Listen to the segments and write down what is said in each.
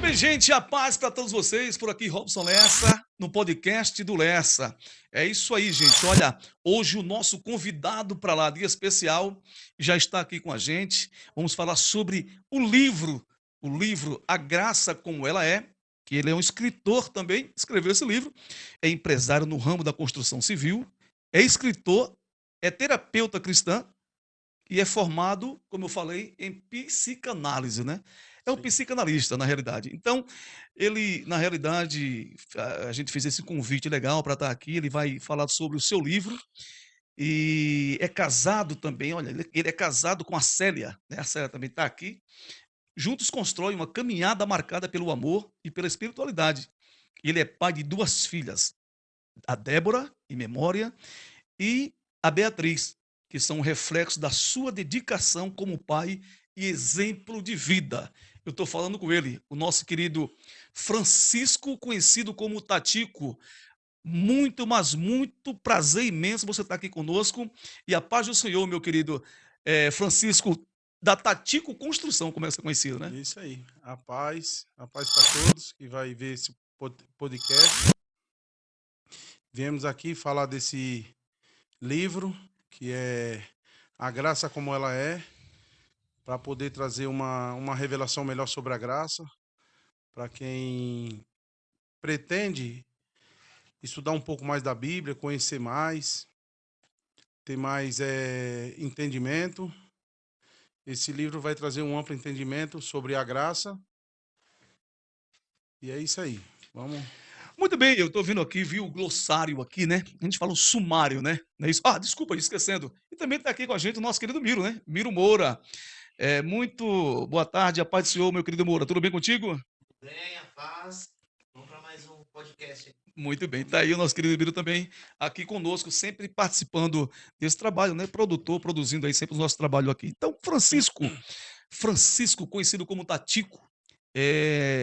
bem, gente, a paz para todos vocês. Por aqui, Robson Lessa, no podcast do Lessa. É isso aí, gente. Olha, hoje o nosso convidado para lá, dia especial, já está aqui com a gente. Vamos falar sobre o livro A Graça Como Ela É, que ele é um escritor também, escreveu esse livro, é empresário no ramo da construção civil, é escritor, é terapeuta cristã e é formado, como eu falei, em psicanálise, né. É um Sim. psicanalista, na realidade. Então, ele, na realidade, a gente fez esse convite legal para estar aqui, ele vai falar sobre o seu livro, e é casado também, olha, ele é casado com a Célia, né, a Célia também está aqui. Juntos constroem uma caminhada marcada pelo amor e pela espiritualidade. Ele é pai de 2 filhas, a Débora, em memória, e a Beatriz, que são um reflexo da sua dedicação como pai e exemplo de vida. Eu estou falando com ele, o nosso querido Francisco, conhecido como Tatico. Muito, mas muito prazer imenso você estar aqui conosco. E a paz do Senhor, meu querido Francisco, da Tatico Construção, como é que você é conhecido, né? Isso aí. A paz para todos que vai ver esse podcast. Viemos aqui falar desse livro, que é A Graça Como Ela É, para poder trazer uma revelação melhor sobre a graça, para quem pretende estudar um pouco mais da Bíblia, conhecer mais, ter mais entendimento. Esse livro vai trazer um amplo entendimento sobre a graça, e é isso aí. Vamos. Muito bem, eu estou vendo aqui, vi o glossário aqui, né? A gente fala o sumário, né? Não é isso? Ah, desculpa, esquecendo. E também está aqui com a gente o nosso querido Miro, né? Miro Moura. Muito boa tarde, a paz do Senhor, meu querido Moura. Tudo bem contigo? Bem, a paz. Vamos para mais um podcast. Muito bem, tá aí o nosso querido Miro também aqui conosco, sempre participando desse trabalho, né? Produtor, produzindo aí sempre o nosso trabalho aqui. Então, Francisco, conhecido como Tatico,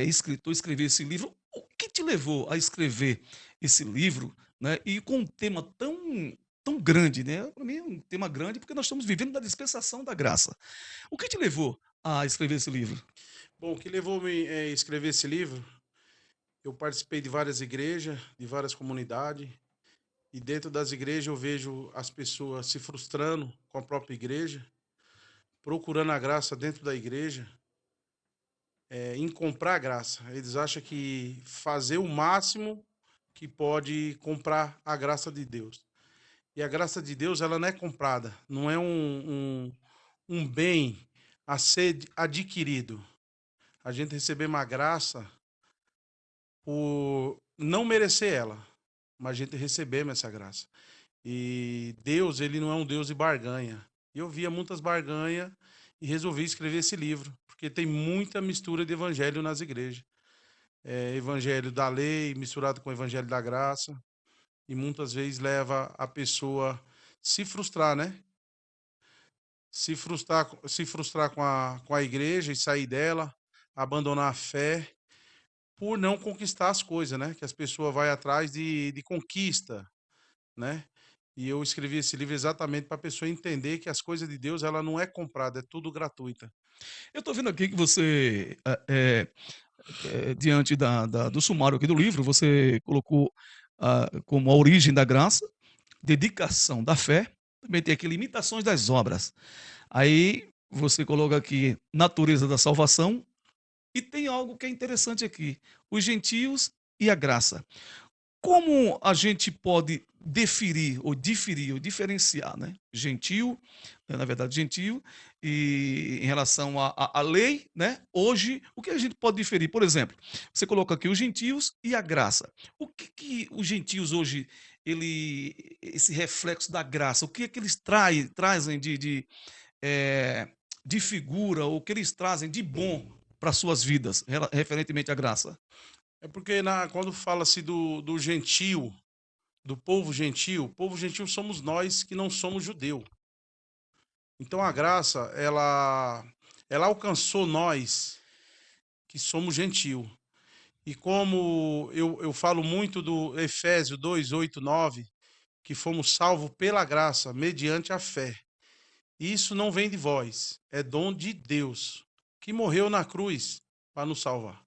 escritor, escreveu esse livro. O que te levou a escrever esse livro, né? E com um tema tão grande, né? Para mim é um tema grande porque nós estamos vivendo da dispensação da graça. O que te levou a escrever esse livro? Bom, o que levou-me a escrever esse livro. Eu participei de várias igrejas, de várias comunidades, e dentro das igrejas eu vejo as pessoas se frustrando com a própria igreja, procurando a graça dentro da igreja, em comprar a graça. Eles acham que fazer o máximo que pode comprar a graça de Deus. E a graça de Deus, ela não é comprada, não é um bem a ser adquirido. A gente receber uma graça por não merecer ela, mas a gente recebemos essa graça. E Deus, ele não é um Deus de barganha. E eu via muitas barganhas e resolvi escrever esse livro, porque tem muita mistura de evangelho nas igrejas. Evangelho da lei misturado com o evangelho da graça, e muitas vezes leva a pessoa se frustrar, né? Se frustrar com a igreja e sair dela, abandonar a fé por não conquistar as coisas, né? Que as pessoas vão atrás de conquista, né? E eu escrevi esse livro exatamente para a pessoa entender que as coisas de Deus ela não é comprada, é tudo gratuita. Eu estou vendo aqui que você, diante do sumário aqui do livro, você colocou como a origem da graça, dedicação da fé, também tem aqui limitações das obras. Aí você coloca aqui natureza da salvação e tem algo que é interessante aqui, os gentios e a graça. Como a gente pode diferir ou diferenciar, né? Gentio, na verdade, gentio, e em relação à lei, né? Hoje, o que a gente pode diferir? Por exemplo, você coloca aqui os gentios e a graça. O que, que os gentios hoje, esse reflexo da graça, o que é que eles trazem eh, de figura, ou o que eles trazem de bom para suas vidas, referentemente à graça? É porque quando fala-se do gentio, do povo gentil somos nós que não somos judeu. Então a graça, ela alcançou nós que somos gentil. E como eu falo muito do Efésio 2, 8, 9, que fomos salvos pela graça, mediante a fé. Isso não vem de vós, é dom de Deus, que morreu na cruz para nos salvar.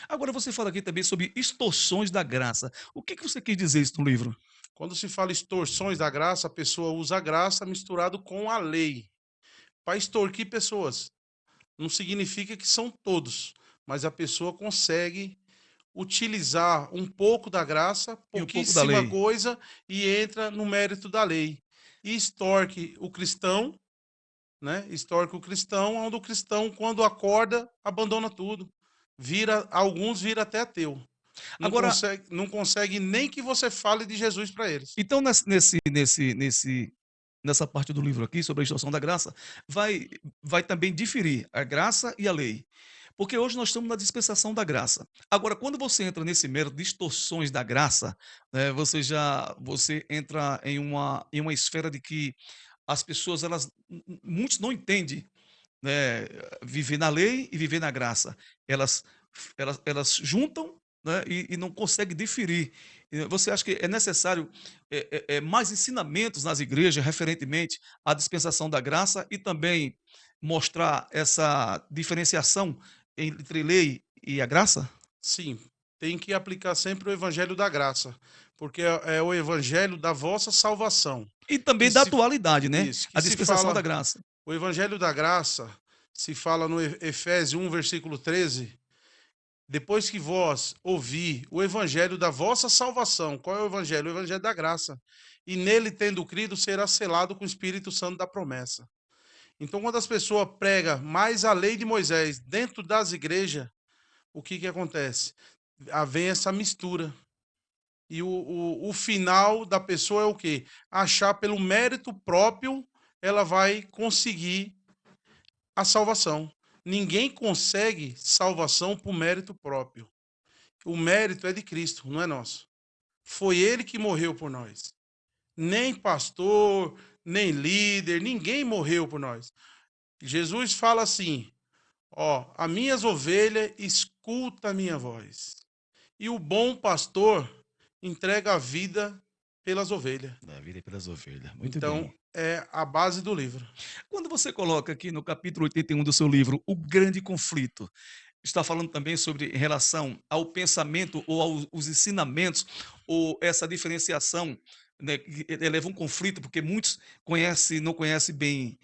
Agora você fala aqui também sobre extorsões da graça. O que que você quis dizer isso no livro? Quando se fala extorsões da graça, a pessoa usa a graça misturado com a lei para extorquir pessoas. Não significa que são todos, mas a pessoa consegue utilizar um pouco da graça, E um pouco da pouquíssima lei. coisa, e entra no mérito da lei. E extorque o cristão, né? Extorque o cristão, onde o cristão, quando acorda, abandona tudo. Alguns vira até ateu. Agora, Não consegue nem que você fale de Jesus para eles. então nessa parte do livro aqui sobre a extorsão da graça, vai vai também diferir a graça e a lei. Porque hoje nós estamos na dispensação da graça. Agora, quando você entra nesse mérito de extorsões da graça, né, você entra em uma esfera de que as pessoas elas muitos não entendem, né, viver na lei e viver na graça. Elas elas juntam, né, e não conseguem diferir. Você acha que é necessário, mais ensinamentos nas igrejas referentemente à dispensação da graça e também mostrar essa diferenciação entre lei e a graça? Sim, tem que aplicar sempre o evangelho da graça, porque é o evangelho da vossa salvação. E Que também da se atualidade, né, Isso, a que se dispensação da fala, graça. o evangelho da graça se fala no Efésios 1, versículo 13, depois que vós ouvi o evangelho da vossa salvação. Qual é o evangelho? O evangelho da graça. E nele tendo crido, será selado com o Espírito Santo da promessa. Então, quando as pessoas pregam mais a lei de Moisés dentro das igrejas, o que acontece? Vem essa mistura. E o final da pessoa é o quê? Achar pelo mérito próprio, ela vai conseguir a salvação. Ninguém consegue salvação por mérito próprio. O mérito é de Cristo, não é nosso. Foi ele que morreu por nós. Nem pastor, nem líder, ninguém morreu por nós. Jesus fala assim: ó, as minhas ovelhas escuta a minha voz. E o bom pastor entrega a vida pelas ovelhas. Da vida pelas ovelhas. Muito Então, bem. é a base do livro. Quando você coloca aqui no capítulo 81 do seu livro, o grande conflito, está falando também sobre em relação ao pensamento ou aos ensinamentos, ou essa diferenciação, né, que eleva um conflito, porque muitos conhecem, não conhecem bem,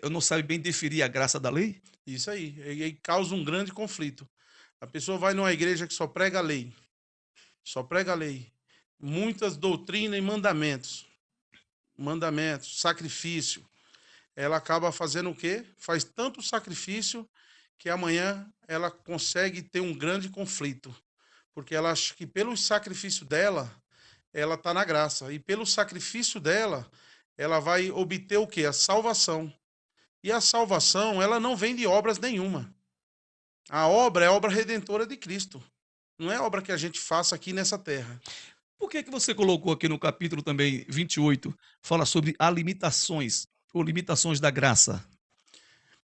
não sabem bem definir a graça da lei? Isso aí. E aí causa um grande conflito. A pessoa vai numa igreja que só prega a lei. Só prega a lei. Muitas doutrinas e mandamentos. Mandamentos, sacrifício. Ela acaba fazendo o quê? Faz tanto sacrifício que amanhã ela consegue ter um grande conflito. Porque ela acha que pelo sacrifício dela, ela está na graça. E pelo sacrifício dela, ela vai obter o quê? A salvação. E a salvação, ela não vem de obras nenhuma. A obra é a obra redentora de Cristo. Não é obra que a gente faça aqui nessa terra. Por que que você colocou aqui no capítulo também 28, fala sobre as limitações, ou limitações da graça?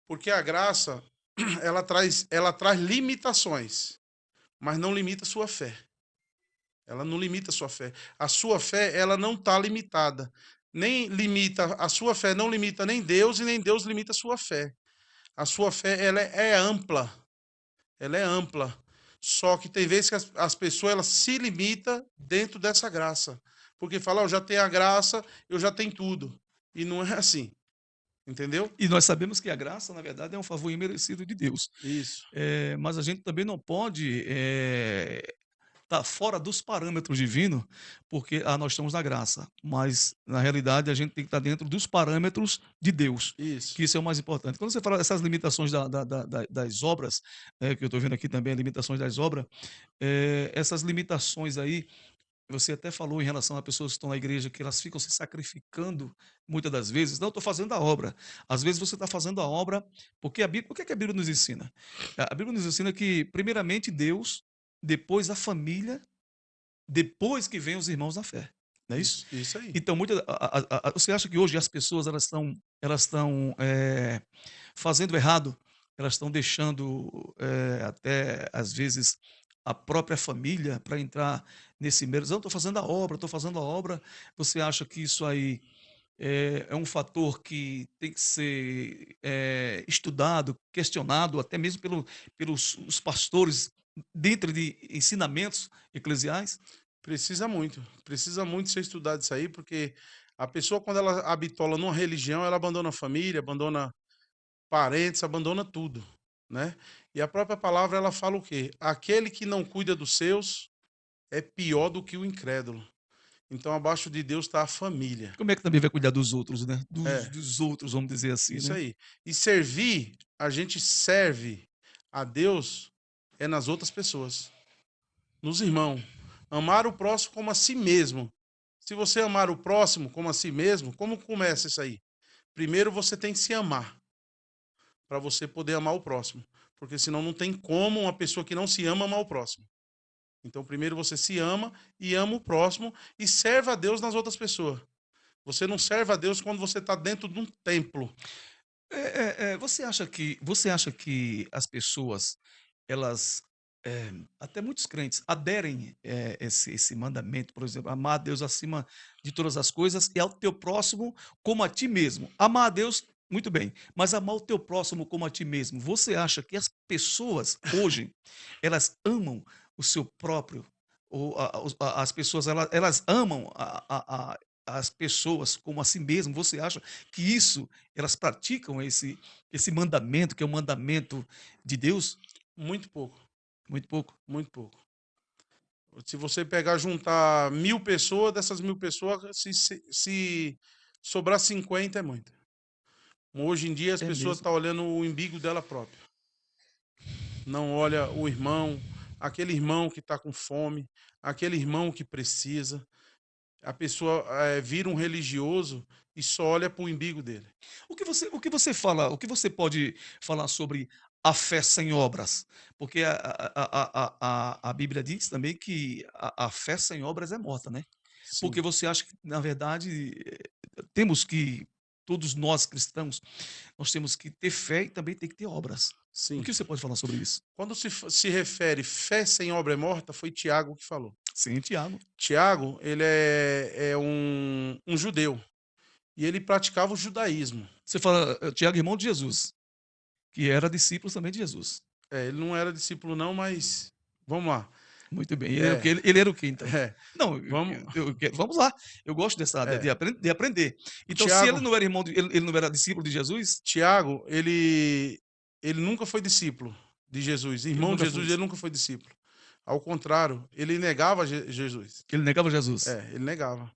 Porque a graça, ela traz limitações, mas não limita a sua fé. Ela não limita a sua fé. A sua fé, ela não está limitada. Nem limita, a sua fé não limita nem Deus e nem Deus limita a sua fé. A sua fé, ela é ampla. Ela é ampla. Só que tem vezes que as pessoas elas se limitam dentro dessa graça. Porque fala, eu já tenho a graça, eu já tenho tudo. E não é assim. Entendeu? E nós sabemos que a graça, na verdade, é um favor imerecido de Deus. Isso. Mas a gente também não pode estar fora dos parâmetros divinos, porque nós estamos na graça, mas na realidade a gente tem que estar dentro dos parâmetros de Deus, Isso. que isso é o mais importante. Quando você fala dessas limitações das obras, que eu estou vendo aqui também, limitações das obras, essas limitações aí, você até falou em relação a pessoas que estão na igreja que elas ficam se sacrificando muitas das vezes. Não, estou fazendo a obra. Às vezes você está fazendo a obra porque a Bíblia, o que é que a Bíblia nos ensina? A Bíblia nos ensina que, primeiramente, Deus, depois a família, depois que vem os irmãos na fé. Não é isso? Isso aí. Então, você acha que hoje as pessoas elas estão fazendo errado? Elas estão deixando até às vezes a própria família para entrar nesse mérito. Não, estou fazendo a obra, estou fazendo a obra. Você acha que isso aí é um fator que tem que ser estudado, questionado, até mesmo pelos os pastores dentro de ensinamentos eclesiais? Precisa muito ser estudado isso aí, porque a pessoa, quando ela habitola numa religião, ela abandona a família, abandona parentes, abandona tudo, né? E a própria palavra, ela fala o quê? Aquele que não cuida dos seus é pior do que o incrédulo. Então, abaixo de Deus está a família. Como é que também vai cuidar dos outros, né? Dos, É, dos outros, vamos dizer assim, isso né? aí. E servir, a gente serve a Deus é nas outras pessoas, nos irmãos. Amar o próximo como a si mesmo. Se você amar o próximo como a si mesmo, como começa isso aí? Primeiro você tem que se amar, para você poder amar o próximo. Porque senão não tem como uma pessoa que não se ama amar o próximo. Então, primeiro você se ama e ama o próximo e serve a Deus nas outras pessoas. Você não serve a Deus quando você está dentro de um templo. Você acha que as pessoas, elas, até muitos crentes, aderem esse mandamento, por exemplo, amar a Deus acima de todas as coisas e ao teu próximo como a ti mesmo. Amar a Deus, muito bem, mas amar o teu próximo como a ti mesmo. Você acha que as pessoas hoje, elas amam o seu próprio, ou as pessoas, elas amam as pessoas como a si mesmo? Você acha que isso, elas praticam esse mandamento, que é o mandamento de Deus? Muito pouco, Muito pouco. muito pouco. Se você pegar, juntar 1.000 pessoas, dessas 1.000 pessoas, se sobrar 50 é muito. Hoje em dia as É pessoas mesmo. estão olhando o umbigo dela própria. Não olha o irmão, aquele irmão que está com fome, aquele irmão que precisa. A pessoa vira um religioso e só olha para o umbigo dele. O que você pode falar sobre a fé sem obras? Porque a Bíblia diz também que a fé sem obras é morta, né? Sim, Porque você acha que, na verdade, temos que, todos nós cristãos, nós temos que ter fé e também tem que ter obras. O sim. que você pode falar sobre isso? Quando se refere fé sem obra é morta, foi Tiago que falou. Sim, Tiago. Tiago, ele é um judeu e ele praticava o judaísmo. Você fala, Tiago, irmão de Jesus, que era discípulo também de Jesus. Ele não era discípulo não, mas vamos lá. Muito bem. Ele era o É, quê? Ele era o quê, então? é, Não, vamos, vamos lá. Eu gosto de é. aprender. Então, se ele Tiago, não era irmão, ele não era discípulo de Jesus, Tiago, ele nunca foi discípulo de Jesus. ele Irmão de nunca foi Jesus, ele isso. nunca foi discípulo. Ao contrário, ele negava Jesus. Ele negava Jesus. Ele negava,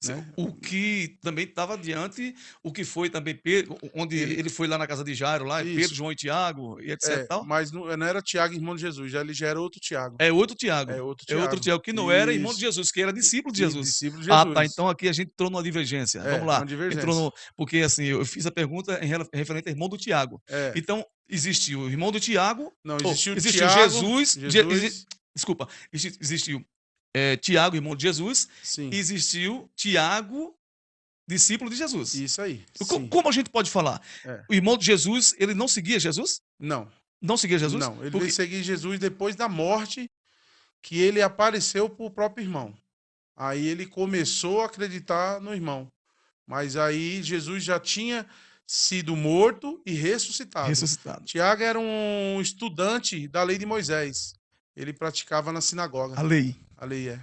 né? O que também estava diante, o que foi também Pedro, onde Ele, ele foi lá na casa de Jairo, lá, Pedro, isso, João e Tiago, e etc. Tal. mas não era Tiago, irmão de Jesus, ele já era outro Tiago. É outro Tiago. É outro É outro Tiago. Tiago que não era irmão de Isso. Jesus, que era discípulo de E Jesus. discípulo de Ah, tá. Jesus. Então aqui a gente entrou numa divergência. Vamos Uma lá. Entrou divergência. no. Porque assim, eu fiz a pergunta referente ao irmão do Tiago. É. Então, existiu o irmão do Tiago, Não, ou existiu existiu Tiago, Jesus, Jesus, desculpa, existiu Tiago, irmão de Jesus, e sim. existiu Tiago, discípulo de Jesus. Isso aí, sim. Como a gente pode falar? É. O irmão de Jesus, ele não seguia Jesus? Não, Não seguia Jesus? não. Ele veio Porque seguir Jesus depois da morte que ele apareceu para o próprio irmão. Aí ele começou a acreditar no irmão. Mas aí Jesus já tinha sido morto e ressuscitado. ressuscitado. Tiago era um estudante da lei de Moisés. Ele praticava na sinagoga. A lei. A lei é.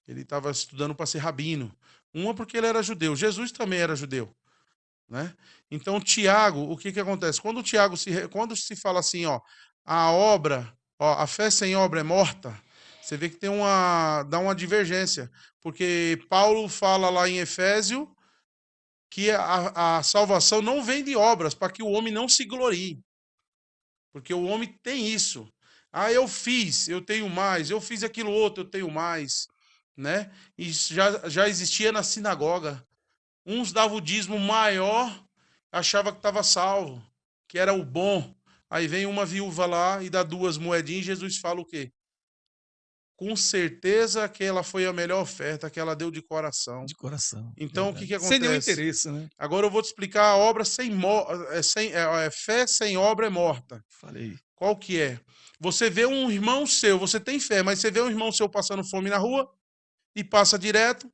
Ele estava estudando para ser rabino. Uma porque ele era judeu. Jesus também era judeu, né? Então Tiago, o que acontece? Quando se fala assim, ó, a obra, ó, a fé sem obra é morta. Você vê que dá uma divergência, porque Paulo fala lá em Efésio que a salvação não vem de obras, para que o homem não se glorie. Porque o homem tem isso. Ah, eu tenho mais, eu fiz aquilo outro, eu tenho mais, né? Isso já existia na sinagoga. Uns davam o dízimo maior, achava que estava salvo, que era o bom. Aí vem uma viúva lá e dá 2 moedinhas, e Jesus fala o quê? Com certeza que ela foi a melhor oferta que ela deu de coração. De coração, Então, o verdade. que Sem nenhum acontece? interesse, né? Agora eu vou te explicar a obra fé sem obra é morta. Falei. Qual que é? Você vê um irmão seu, você tem fé, mas você vê um irmão seu passando fome na rua e passa direto,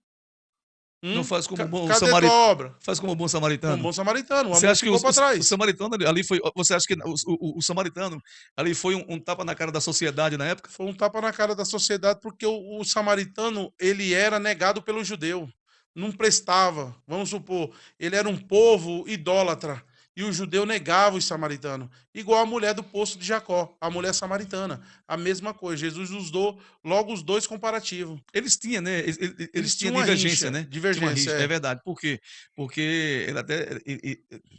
Não faz como um bom Cadê tua samaritano. obra? Faz como um bom Um samaritano. bom samaritano. O Você amor acha que ficou para o trás. samaritano ali foi. Você acha que o samaritano ali foi um tapa na cara da sociedade na época? Foi um tapa na cara da sociedade, porque o samaritano, ele era negado pelo judeu. Não prestava. Vamos supor, ele era um povo idólatra. E o judeu negava os samaritanos. Igual a mulher do poço de Jacó, a mulher samaritana. A mesma coisa. Jesus usou logo os dois comparativos. Eles tinham, né? Eles tinham uma divergência, rixa, né? Tinha uma divergência, rixa, é. é verdade. Por quê? Porque ele até,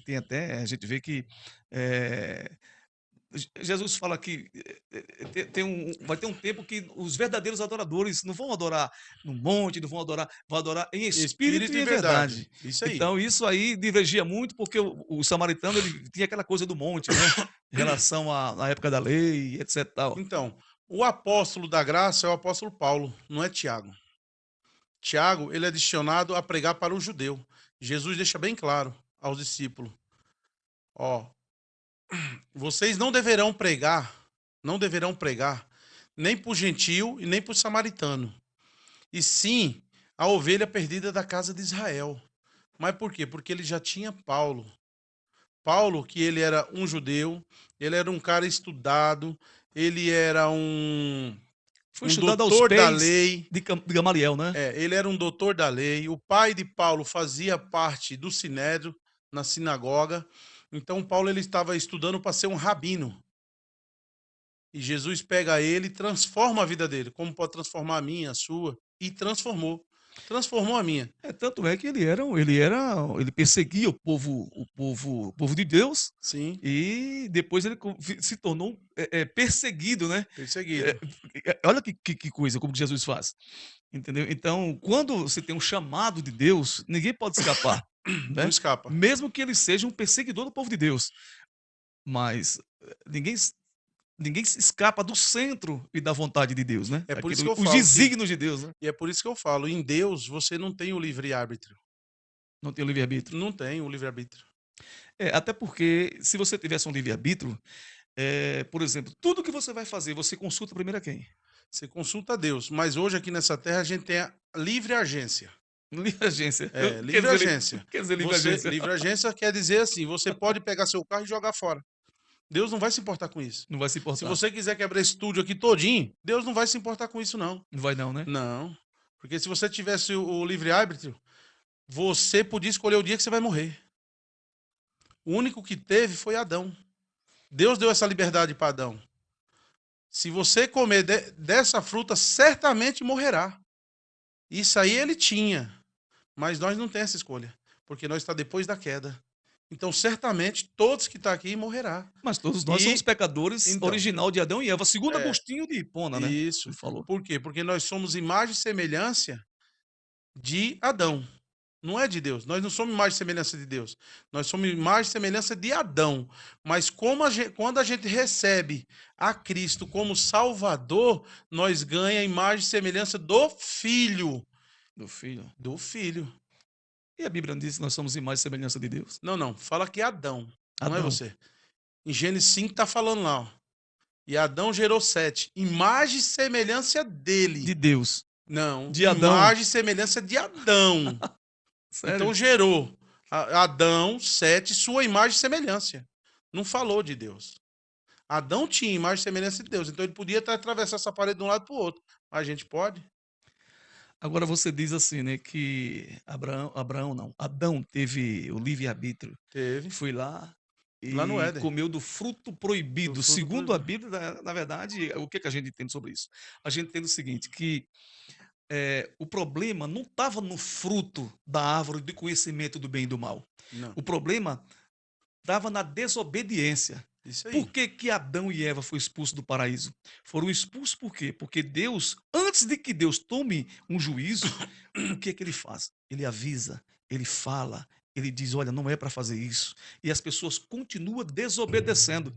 tem até, a gente vê que eh, Jesus fala que vai ter um tempo que os verdadeiros adoradores não vão adorar no monte, não vão adorar em espírito Espírito e e em verdade. verdade. Isso aí. Então, isso aí divergia muito, porque o samaritano ele tinha aquela coisa do monte, né? Em relação à época da lei, etc. Tal. Então, o apóstolo da graça é o apóstolo Paulo, não é Tiago. Tiago, ele é destinado a pregar para o judeu. Jesus deixa bem claro aos discípulos: ó, vocês não deverão pregar, nem para o gentio e nem para o samaritano, e sim a ovelha perdida da casa de Israel. Mas por quê? Porque ele já tinha Paulo. Paulo, que ele era um judeu, ele era um cara estudado, ele era Foi um estudado aos doutor da pés lei. de Gamaliel, né? Ele era um doutor da lei. O pai de Paulo fazia parte do sinédrio na sinagoga. Então Paulo ele estava estudando para ser um rabino. E Jesus pega ele e transforma a vida dele, como pode transformar a minha, a sua, e transformou. Transformou a minha. Tanto é que ele perseguia o povo de Deus Sim, e depois ele se tornou perseguido, né? perseguido. É, olha que coisa, como que Jesus faz, entendeu? Então, quando você tem um chamado de Deus, ninguém pode escapar, Não né? escapa. Mesmo que ele seja um perseguidor do povo de Deus, mas ninguém ninguém se escapa do centro e da vontade de Deus, né? É por isso que Aquilo, eu os falo que desígnios de Deus, né? E é por isso que eu falo, em Deus você não tem o livre-arbítrio. Não tem o livre-arbítrio. Não tem o livre-arbítrio. Até porque, se você tivesse um livre-arbítrio, por exemplo, tudo que você vai fazer, você consulta primeiro a quem? Você consulta a Deus. Mas hoje aqui nessa terra a gente tem a livre agência. Livre agência. É, Quer livre dizer, agência. quer dizer livre Você, agência? livre agência quer dizer assim, você pode pegar seu carro e jogar fora. Deus não vai se importar com isso. Não vai se Se importar. você quiser quebrar esse estúdio aqui todinho, Deus não vai se importar com isso não. Não vai não, né? Não. Porque se você tivesse o livre-arbítrio, você podia escolher o dia que você vai morrer. O único que teve foi Adão. Deus deu essa liberdade para Adão. Se você comer dessa fruta, certamente morrerá. Isso aí ele tinha. Mas nós não temos essa escolha. Porque nós está depois da queda. Então, certamente, todos que estão aqui morrerá. Mas todos nós somos E, pecadores então, original de Adão e Eva, segundo é, Agostinho de Hipona, né? isso. Ele falou. Por quê? Porque nós somos imagem e semelhança de Adão. Não é de Deus. Nós não somos imagem e semelhança de Deus. Nós somos imagem e semelhança de Adão. Mas quando a gente recebe a Cristo como Salvador, nós ganhamos a imagem e semelhança do Filho. Do filho. Do Filho. E a Bíblia não diz que nós somos imagem e semelhança de Deus? Não, não. Fala que é Adão. Não é Adão. você. Em Gênesis 5 está falando lá. Ó. E Adão gerou 7. Imagem e semelhança dele. De Deus. Não. De Adão. Imagem e semelhança de Adão. Sério? Então gerou Adão, 7, sua imagem e semelhança. Não falou de Deus. Adão tinha imagem e semelhança de Deus. Então ele podia atravessar essa parede de um lado para o outro. Mas a gente pode? Agora você diz assim, né, que Abraão não, Adão teve o livre-arbítrio. Teve. Foi lá Lá no e Éden. comeu do fruto proibido. Do fruto Segundo a proibido. Bíblia, na verdade, o que a gente entende sobre isso? A gente entende o seguinte, que o problema não estava no fruto da árvore de conhecimento do bem e do mal. Não. O problema estava na desobediência. Isso aí. Por que Adão e Eva foram expulsos do paraíso? Foram expulsos por quê? Porque Deus, antes de que Deus tome um juízo, o que é que ele faz? Ele avisa, ele fala, ele diz, olha, não é para fazer isso. E as pessoas continuam desobedecendo.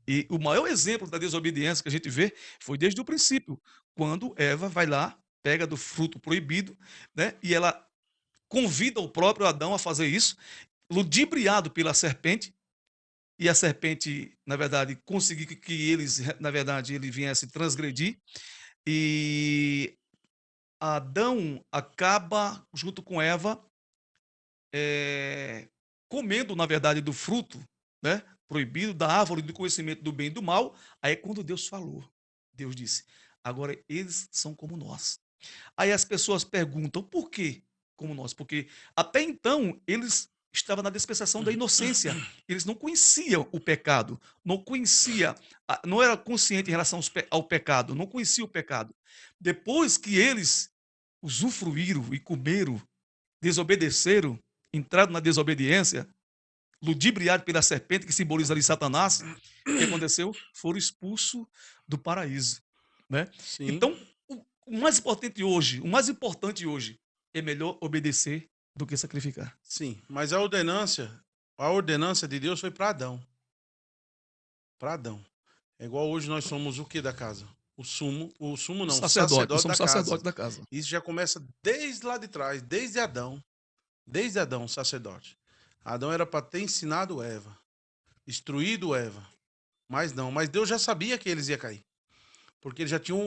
E o maior exemplo da desobediência que a gente vê foi desde o princípio, quando Eva vai lá, pega do fruto proibido, né? E ela convida o próprio Adão a fazer isso, ludibriado pela serpente, e a serpente, na verdade, conseguiu que eles, na verdade, ele viesse transgredir, e Adão acaba, junto com Eva, eh, comendo, na verdade, do fruto, né, proibido, da árvore do conhecimento do bem e do mal. Aí é quando Deus falou. Deus disse: "Agora eles são como nós". Aí as pessoas perguntam: "Por quê como nós?" Porque até então eles estavam na dispensação da inocência. Eles não conheciam o pecado, não conhecia, não era consciente em relação ao pecado, não conhecia o pecado. Depois que eles usufruíram e comeram, desobedeceram, entraram na desobediência, ludibriado pela serpente, que simboliza ali Satanás, o que aconteceu? Foram expulsos do paraíso, né? Sim, Então, o mais importante hoje é melhor obedecer do que sacrificar. sim. Mas a ordenância de Deus foi para Adão. Para Adão. É igual hoje nós somos o que da casa? O sumo O não, o sacerdote, nós sacerdote somos da casa. sacerdote da casa. Isso já começa desde lá de trás, desde Adão, o sacerdote. Adão era para ter ensinado Eva, instruído Eva, mas não, mas Deus já sabia que eles iam cair, porque eles já tinham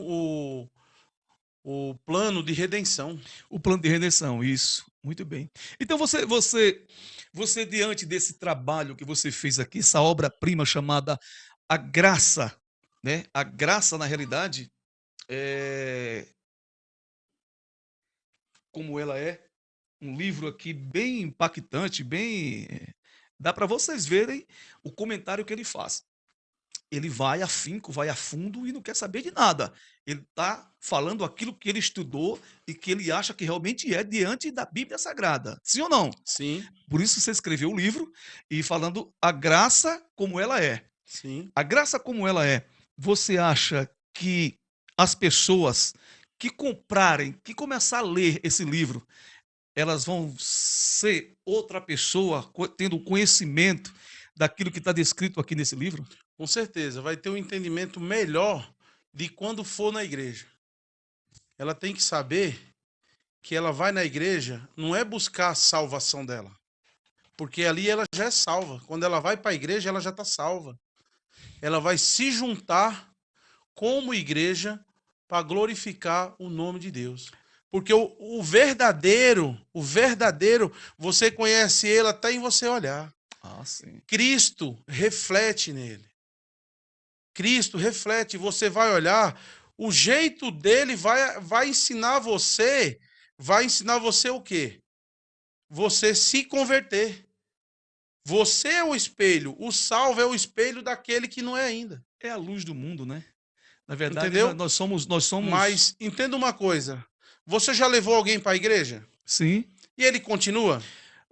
o plano de redenção. O plano de redenção, isso. Muito bem. Então você diante desse trabalho que você fez aqui, essa obra-prima chamada A Graça, né? A Graça na realidade é como ela é, um livro aqui bem impactante, bem dá para vocês verem o comentário que ele faz. Ele vai afinco, vai a fundo e não quer saber de nada. Ele está falando aquilo que ele estudou e que ele acha que realmente é diante da Bíblia Sagrada. Sim ou não? Sim, Por isso você escreveu o livro e falando a graça como ela é. sim. A graça como ela é. Você acha que as pessoas que comprarem, que começar a ler esse livro, elas vão ser outra pessoa, tendo conhecimento daquilo que está descrito aqui nesse livro? Com certeza, vai ter um entendimento melhor de quando for na igreja. Ela tem que saber que ela vai na igreja não é buscar a salvação dela, porque ali ela já é salva. Quando ela vai para a igreja, ela já está salva. Ela vai se juntar como igreja para glorificar o nome de Deus. Porque o verdadeiro, você conhece ele até em você olhar. Ah, sim. Cristo reflete nele. Cristo reflete, você vai olhar, o jeito dele vai ensinar você o quê? Você se converter. Você é o espelho, o salvo é o espelho daquele que não é ainda. É a luz do mundo, né? Na verdade, Entendeu? nós somos, Mas entenda uma coisa, você já levou alguém para a igreja? sim, E ele continua?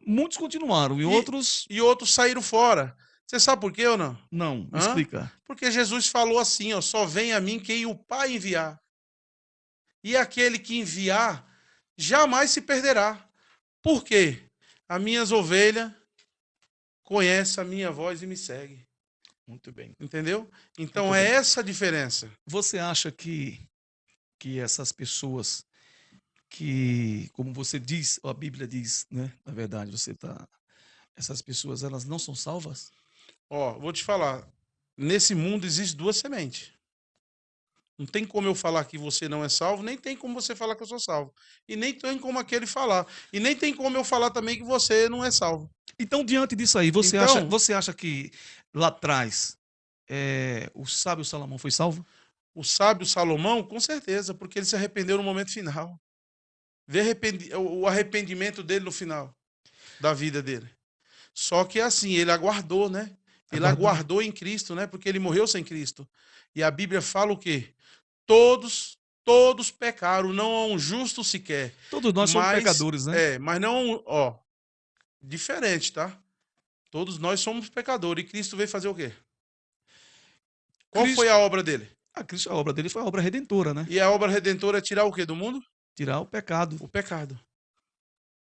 muitos continuaram e E, outros e outros saíram fora. Você sabe por quê ou não? não. Me Hã? explica. Porque Jesus falou assim, ó, só vem a mim quem o Pai enviar. E aquele que enviar jamais se perderá. Por quê? As minhas ovelhas conhecem a minha voz e me seguem. Muito bem, Entendeu? muito Então é bem. essa a diferença. Você acha que essas pessoas que, como você diz, ou a Bíblia diz, né? Na verdade, essas pessoas, elas não são salvas? Ó, vou te falar. Nesse mundo existe duas sementes. Não tem como eu falar que você não é salvo, nem tem como você falar que eu sou salvo. E nem tem como aquele falar. E nem tem como eu falar também que você não é salvo. Então, diante disso aí, Então, você acha que lá atrás o sábio Salomão foi salvo? o sábio Salomão, com certeza, porque ele se arrependeu no momento final. Vê o arrependimento dele no final da vida dele. Só que assim, ele aguardou, né? Ele Aguardou. aguardou em Cristo, né? Porque ele morreu sem Cristo. E a Bíblia fala o quê? Todos pecaram, não há um justo sequer. Todos nós somos Mas, pecadores, né? mas não, ó, diferente, tá? Todos nós somos pecadores. E Cristo veio fazer o quê? Qual foi Cristo, a obra dele? A obra dele foi a obra redentora, né? E a obra redentora é tirar o quê do mundo? Tirar o pecado. O pecado.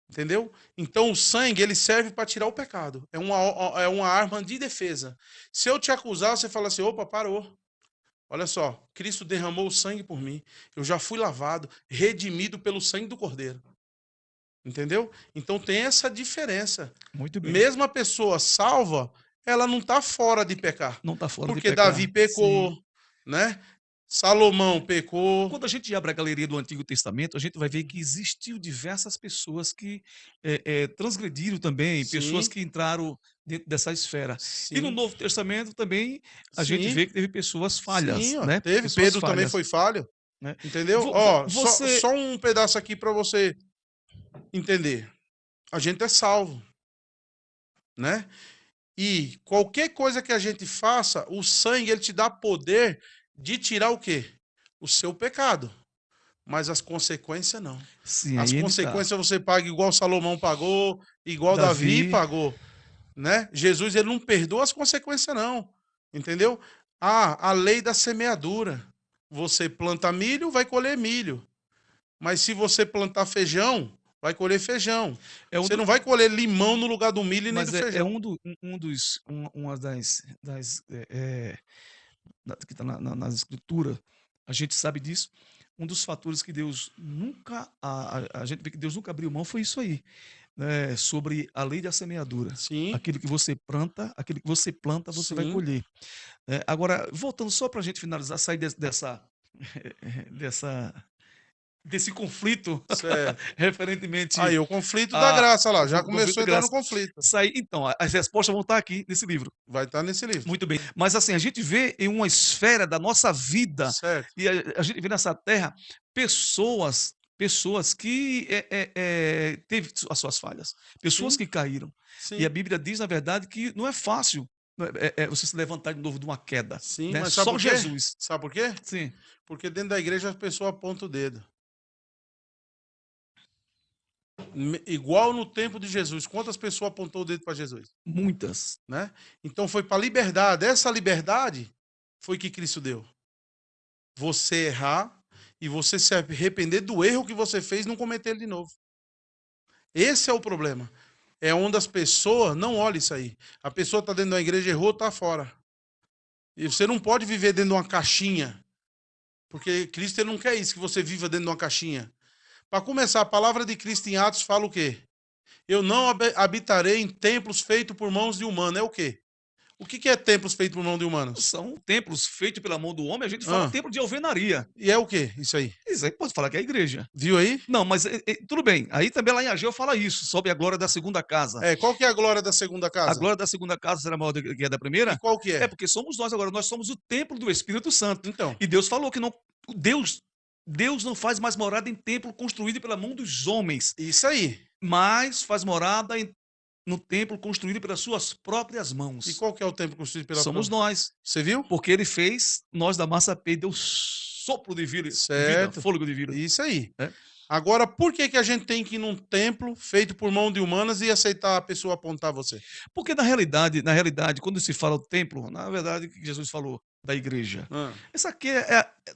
Entendeu? Então o sangue ele serve para tirar o pecado. É uma arma de defesa. Se eu te acusar, você fala assim: opa, parou. Olha só, Cristo derramou o sangue por mim. Eu já fui lavado, redimido pelo sangue do Cordeiro. Entendeu? Então tem essa diferença. Muito bem. Mesmo a pessoa salva, ela não está fora de pecar. Não está fora de Porque Davi pecar. pecou, Sim. né? Salomão pecou. Quando a gente abre a galeria do Antigo Testamento, a gente vai ver que existiu diversas pessoas que transgrediram também, pessoas Sim, que entraram dentro dessa esfera. E no sim, Novo Testamento também a gente sim, vê que teve pessoas falhas, sim, ó. né? Teve, Pessoas Pedro também falhas, foi falho, né? entendeu? Ó, Você, só um pedaço aqui para você entender. A gente é salvo, né? E qualquer coisa que a gente faça, o sangue ele te dá poder de tirar o quê? O seu pecado. Mas as consequências não. sim, As aí ele tá. consequências você paga igual Salomão pagou, igual Davi Davi, pagou, né? Jesus ele não perdoa as consequências não. Entendeu? Ah, a lei da semeadura. Você planta milho, vai colher milho. Mas se você plantar feijão, vai colher feijão. é um Você do, não vai colher limão no lugar do milho e nem do mas é feijão. uma das que está nas escrituras, a gente sabe disso. Um dos fatores que Deus nunca, a gente vê que Deus nunca abriu mão foi isso aí, né? Sobre a lei da semeadura. Sim, Aquilo que você planta, você vai sim, colher. Agora, voltando só para a gente finalizar, sair dessa, desse conflito certo. referentemente Aí, o conflito da a graça lá, já conflito começou de a entrar no graça. conflito. Sair, então, as respostas vão estar aqui nesse livro. Vai estar nesse livro. Muito bem. Mas assim, a gente vê em uma esfera da nossa vida, Certo. e a gente vê nessa terra pessoas que teve as suas falhas, pessoas Sim, que caíram. E a sim, Bíblia diz, na verdade, que não é fácil você se levantar de novo de uma queda. sim. Né? Mas sabe Só por quê? Jesus. Sabe por quê? Sim, Porque dentro da igreja a pessoa aponta o dedo. Igual no tempo de Jesus. Quantas pessoas apontou o dedo para Jesus? muitas. Né? Então foi para a liberdade. Essa liberdade foi que Cristo deu. Você errar e você se arrepender do erro que você fez e não cometer ele de novo. Esse é o problema. É onde as pessoas não olham isso aí. A pessoa está dentro da igreja, errou, está fora. E você não pode viver dentro de uma caixinha. Porque Cristo ele não quer isso, que você viva dentro de uma caixinha. Para começar, a palavra de Cristo em Atos fala o quê? Eu não habitarei em templos feitos por mãos de humanos. É o quê? O que é templos feitos por mãos de humanos? São templos feitos pela mão do homem, a gente fala Ah, templo de alvenaria. e é o quê? Isso aí. Isso aí pode falar que é a igreja. Viu aí? Não, mas tudo bem. Aí também lá em Ageu fala isso, sobre a glória da segunda casa. É, qual que é a glória da segunda A casa? glória da segunda casa será maior do que a da E primeira? qual que É é? porque somos nós agora, nós somos o templo do Espírito Santo. Então, E Deus falou que não, Deus, Deus não faz mais morada em templo construído pela mão dos homens, isso aí. mas faz morada no templo construído pelas suas próprias E mãos. qual que é o templo construído pela Somos prova? nós, Você viu? porque ele fez nós da massa P, deu sopro de vida, Certo. fôlego de vida. Isso aí. Né? Agora, por que que a gente tem que ir num templo feito por mão de humanas e aceitar a pessoa apontar você? Porque na realidade, quando se fala o templo, na verdade, o que Jesus falou da igreja. Ah, Essa aqui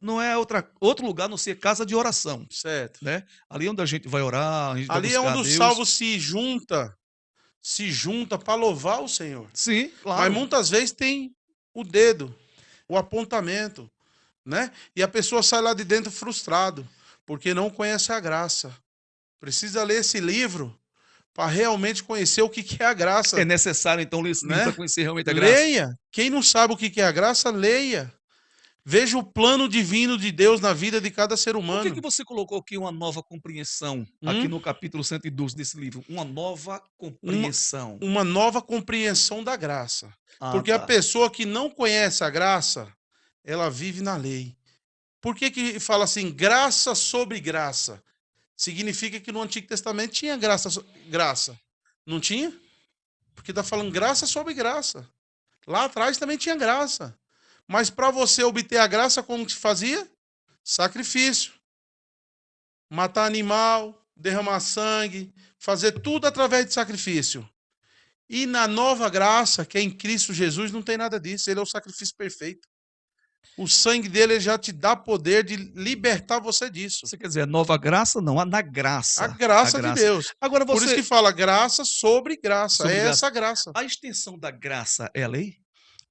não é outro lugar a não ser casa de oração, certo. né? Ali onde a gente vai orar, a gente vai Ali é buscar a onde o Deus. salvo se junta para louvar o Senhor. Sim, Mas claro. muitas vezes tem o dedo, o apontamento, né? E a pessoa sai lá de dentro frustrado, porque não conhece a graça. Precisa ler esse livro para realmente conhecer o que que é a É graça, necessário, então, ler esse livro para né? conhecer realmente a graça. Leia. Quem não sabe o que que é a graça, leia. Veja o plano divino de Deus na vida de cada ser Por que humano. você colocou aqui uma nova compreensão, aqui no capítulo 112 desse livro? Uma nova Uma, compreensão. uma nova compreensão da graça. Ah, Porque a tá. pessoa que não conhece a graça, ela vive na lei. Por que que fala assim, graça sobre graça? Significa que no Antigo Testamento tinha graça. Não tinha? Porque está falando graça sobre graça. Lá atrás também tinha graça. Mas para você obter a graça, como se fazia? Sacrifício. Matar animal, derramar sangue, fazer tudo através de sacrifício. E na nova graça, que é em Cristo Jesus, não tem nada disso. Ele é o sacrifício perfeito. O sangue dele já te dá poder de libertar você disso. Você quer dizer, a nova graça? Não, na A graça. A graça de graça. Deus. Agora Por isso que você, fala graça sobre graça. É sobre graça. essa graça. A extensão da graça é a lei?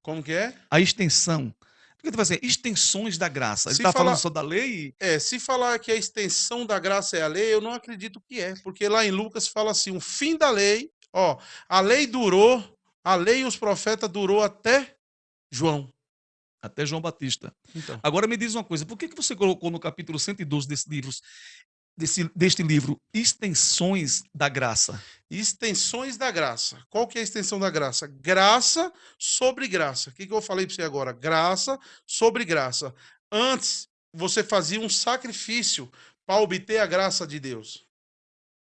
Como que é? A extensão. Porque tu vai dizer, extensões da graça. Ele Se está falando falar, só da lei? se falar que a extensão da graça é a lei, eu não acredito que é. Porque lá em Lucas fala assim, o fim da lei, ó, a lei e os profetas durou até João. Até João Batista. Então, Agora me diz uma coisa, por que você colocou no capítulo 112 deste livro extensões da graça? extensões da graça. Qual que é a extensão da graça? Graça sobre graça. O que eu falei para você agora? Graça sobre graça. Antes, você fazia um sacrifício para obter a graça de Deus.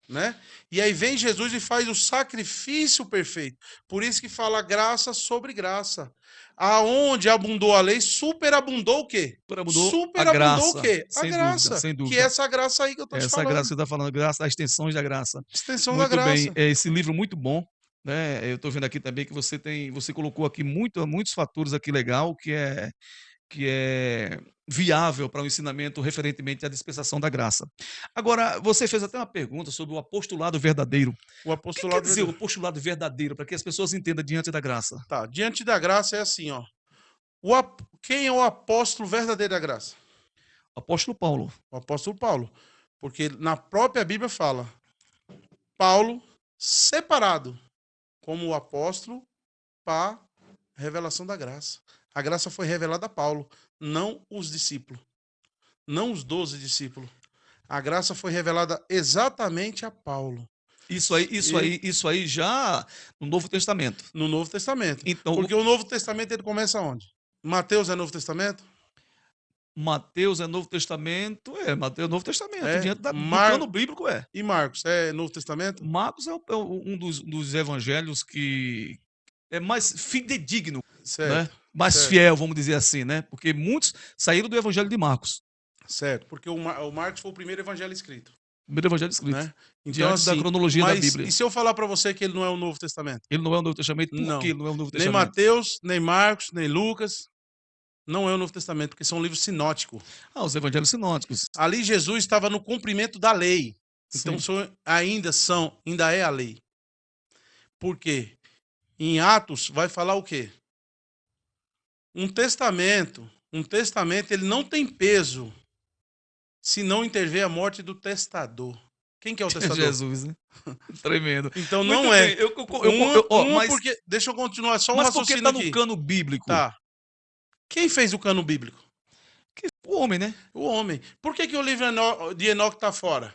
Né? E aí vem Jesus e faz o sacrifício perfeito. Por isso que fala graça sobre graça. Aonde abundou a lei, superabundou o quê? Superabundou a Superabundou o graça, quê? A sem dúvida, graça. sem Que é dúvida. essa graça aí que eu tô te Essa graça que falando. você está falando, graça, as extensões da graça. Extensão da Muito bem, graça. esse livro muito bom, né? Eu estou vendo aqui também que você colocou aqui muitos fatores aqui legal que é viável para o ensinamento referentemente à dispensação da graça. Agora, você fez até uma pergunta sobre o apostolado verdadeiro. O O que quer apostolado. dizer o apostolado verdadeiro, para que as pessoas entendam diante da graça? Tá, diante da graça é assim, ó. Quem é o apóstolo verdadeiro da graça? O apóstolo Paulo. O apóstolo Paulo. Porque na própria Bíblia fala: Paulo separado como o apóstolo para a revelação da graça. A graça foi revelada a Paulo, não os discípulos, não os 12 discípulos. A graça foi revelada exatamente a Paulo. Isso aí já no Novo Testamento. No Novo Testamento. Então, Porque o Novo Testamento ele começa onde? Mateus é Novo Testamento? Mateus é Novo Testamento, Mateus é Novo Testamento, É. diante do plano bíblico é. E Marcos é Novo Testamento? Marcos é um dos evangelhos que é mais fidedigno, Certo. né? Mais certo. fiel, vamos dizer assim, né? Porque muitos saíram do evangelho de Marcos, Certo, porque o Marcos foi o primeiro evangelho escrito. primeiro evangelho escrito, Né? Então, diante da assim, cronologia da mas Bíblia. e se eu falar para você que ele não é o Novo Testamento? Ele não é o Novo Testamento, por Não. que ele não é o Novo Nem Testamento? Mateus, nem Marcos, nem Lucas, não é o Novo Testamento, porque são livros sinóticos. Os evangelhos sinóticos. Ali Jesus estava no cumprimento da lei. Então Sim. ainda é a lei. Por quê? Em Atos vai falar o quê? Um testamento ele não tem peso se não intervir a morte do testador. Quem que é o testador? Jesus, né? Tremendo. Então Muito não é. bem, mas Porque deixa eu continuar só um mas por que raciocínio está no aqui. cano bíblico? Tá. Quem fez o cano bíblico? O homem, né? O homem. Por que o livro de Enoque está fora?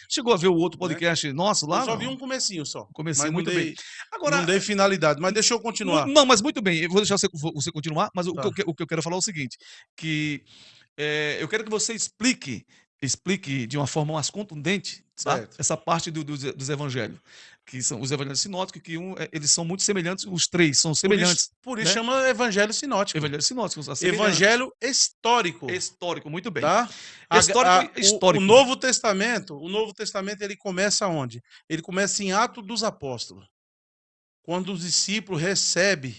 Chegou a ver o outro podcast nosso lá? Eu só não? vi um comecinho só. Comecinho, Mas muito bem. Agora, não dei finalidade, mas deixa eu continuar. não, mas muito bem, eu vou deixar você continuar, mas Tá. o que eu quero falar é o seguinte, que eu quero que você explique de uma forma mais contundente, tá? Certo. Essa parte dos evangelhos, que são os evangelhos sinóticos, que eles são muito semelhantes, os três são semelhantes. Por isso né? chama evangelho sinótico. Evangelhos sinóticos. Evangelho histórico. Histórico, muito bem. Tá? Histórico. O Novo Testamento, ele começa onde? Ele começa em Atos dos Apóstolos. Quando os discípulos recebem